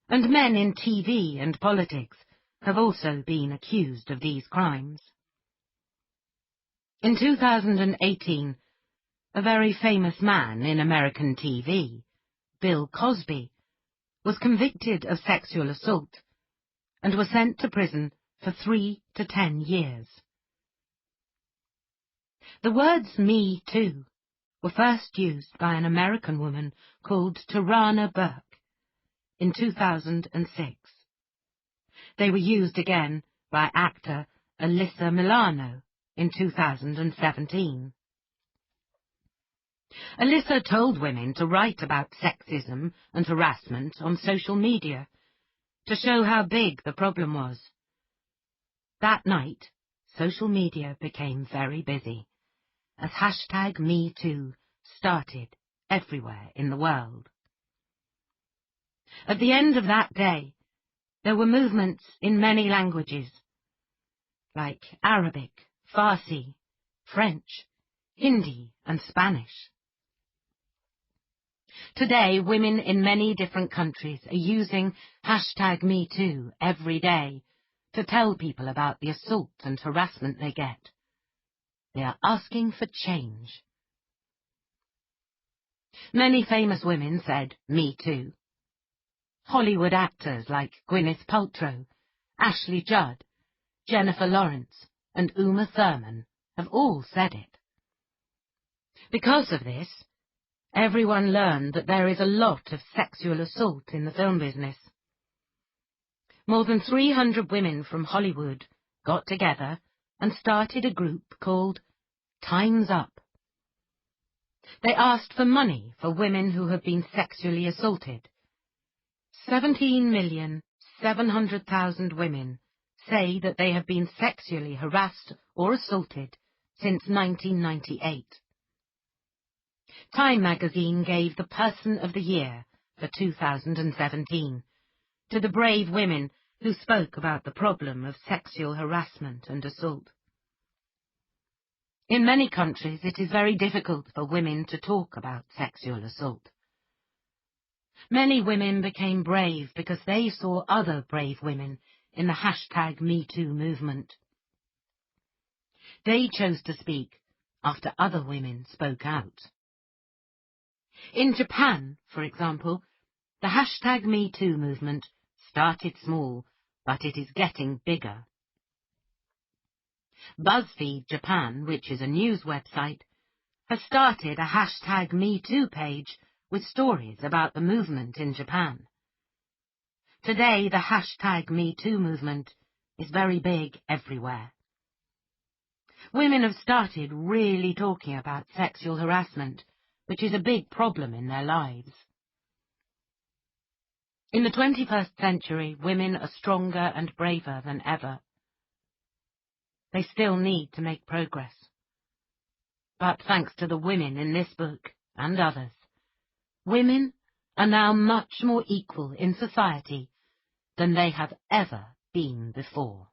and men in TV and politics have also been accused of these crimes. In 2018, a very famous man in American TV, Bill Cosby, was convicted of sexual assault and was sent to prison for 3 to 10 years. The words "Me Too" were first used by an American woman called Tarana Burke in 2006. They were used again by actor Alyssa Milano in 2017. Alyssa told women to write about sexism and harassment on social media to show how big the problem was, That night, social media became very busy, as #MeToo started everywhere in the world. At the end of that day, there were movements in many languages, like Arabic, Farsi, French, Hindi, and Spanish. Today, women in many different countries are using #MeToo every day to tell people about the assault and harassment they get. They are asking for change. Many famous women said, "Me too." Hollywood actors like Gwyneth Paltrow, Ashley Judd, Jennifer Lawrence, and Uma Thurman have all said it. Because of this, everyone learned that there is a lot of sexual assault in the film business. More than 300 women from Hollywood got together and started a group called Time's Up. They asked for money for women who have been sexually assaulted. 17,700,000 women say that they have been sexually harassed or assaulted since 1998. Time magazine gave the Person of the Year for 2017 to the brave women who spoke about the problem of sexual harassment and assault. In many countries, it is very difficult for women to talk about sexual assault. Many women became brave because they saw other brave women in the #MeToo movement. They chose to speak after other women spoke out. In Japan, for example, the #MeToo movement started small, but it is getting bigger. BuzzFeed Japan, which is a news website, has started a #MeToo page with stories about the movement in Japan. Today, the #MeToo movement is very big everywhere. Women have started really talking about sexual harassment, which is a big problem in their lives. In the 21st century, women are stronger and braver than ever. They still need to make progress. But thanks to the women in this book and others, women are now much more equal in society than they have ever been before.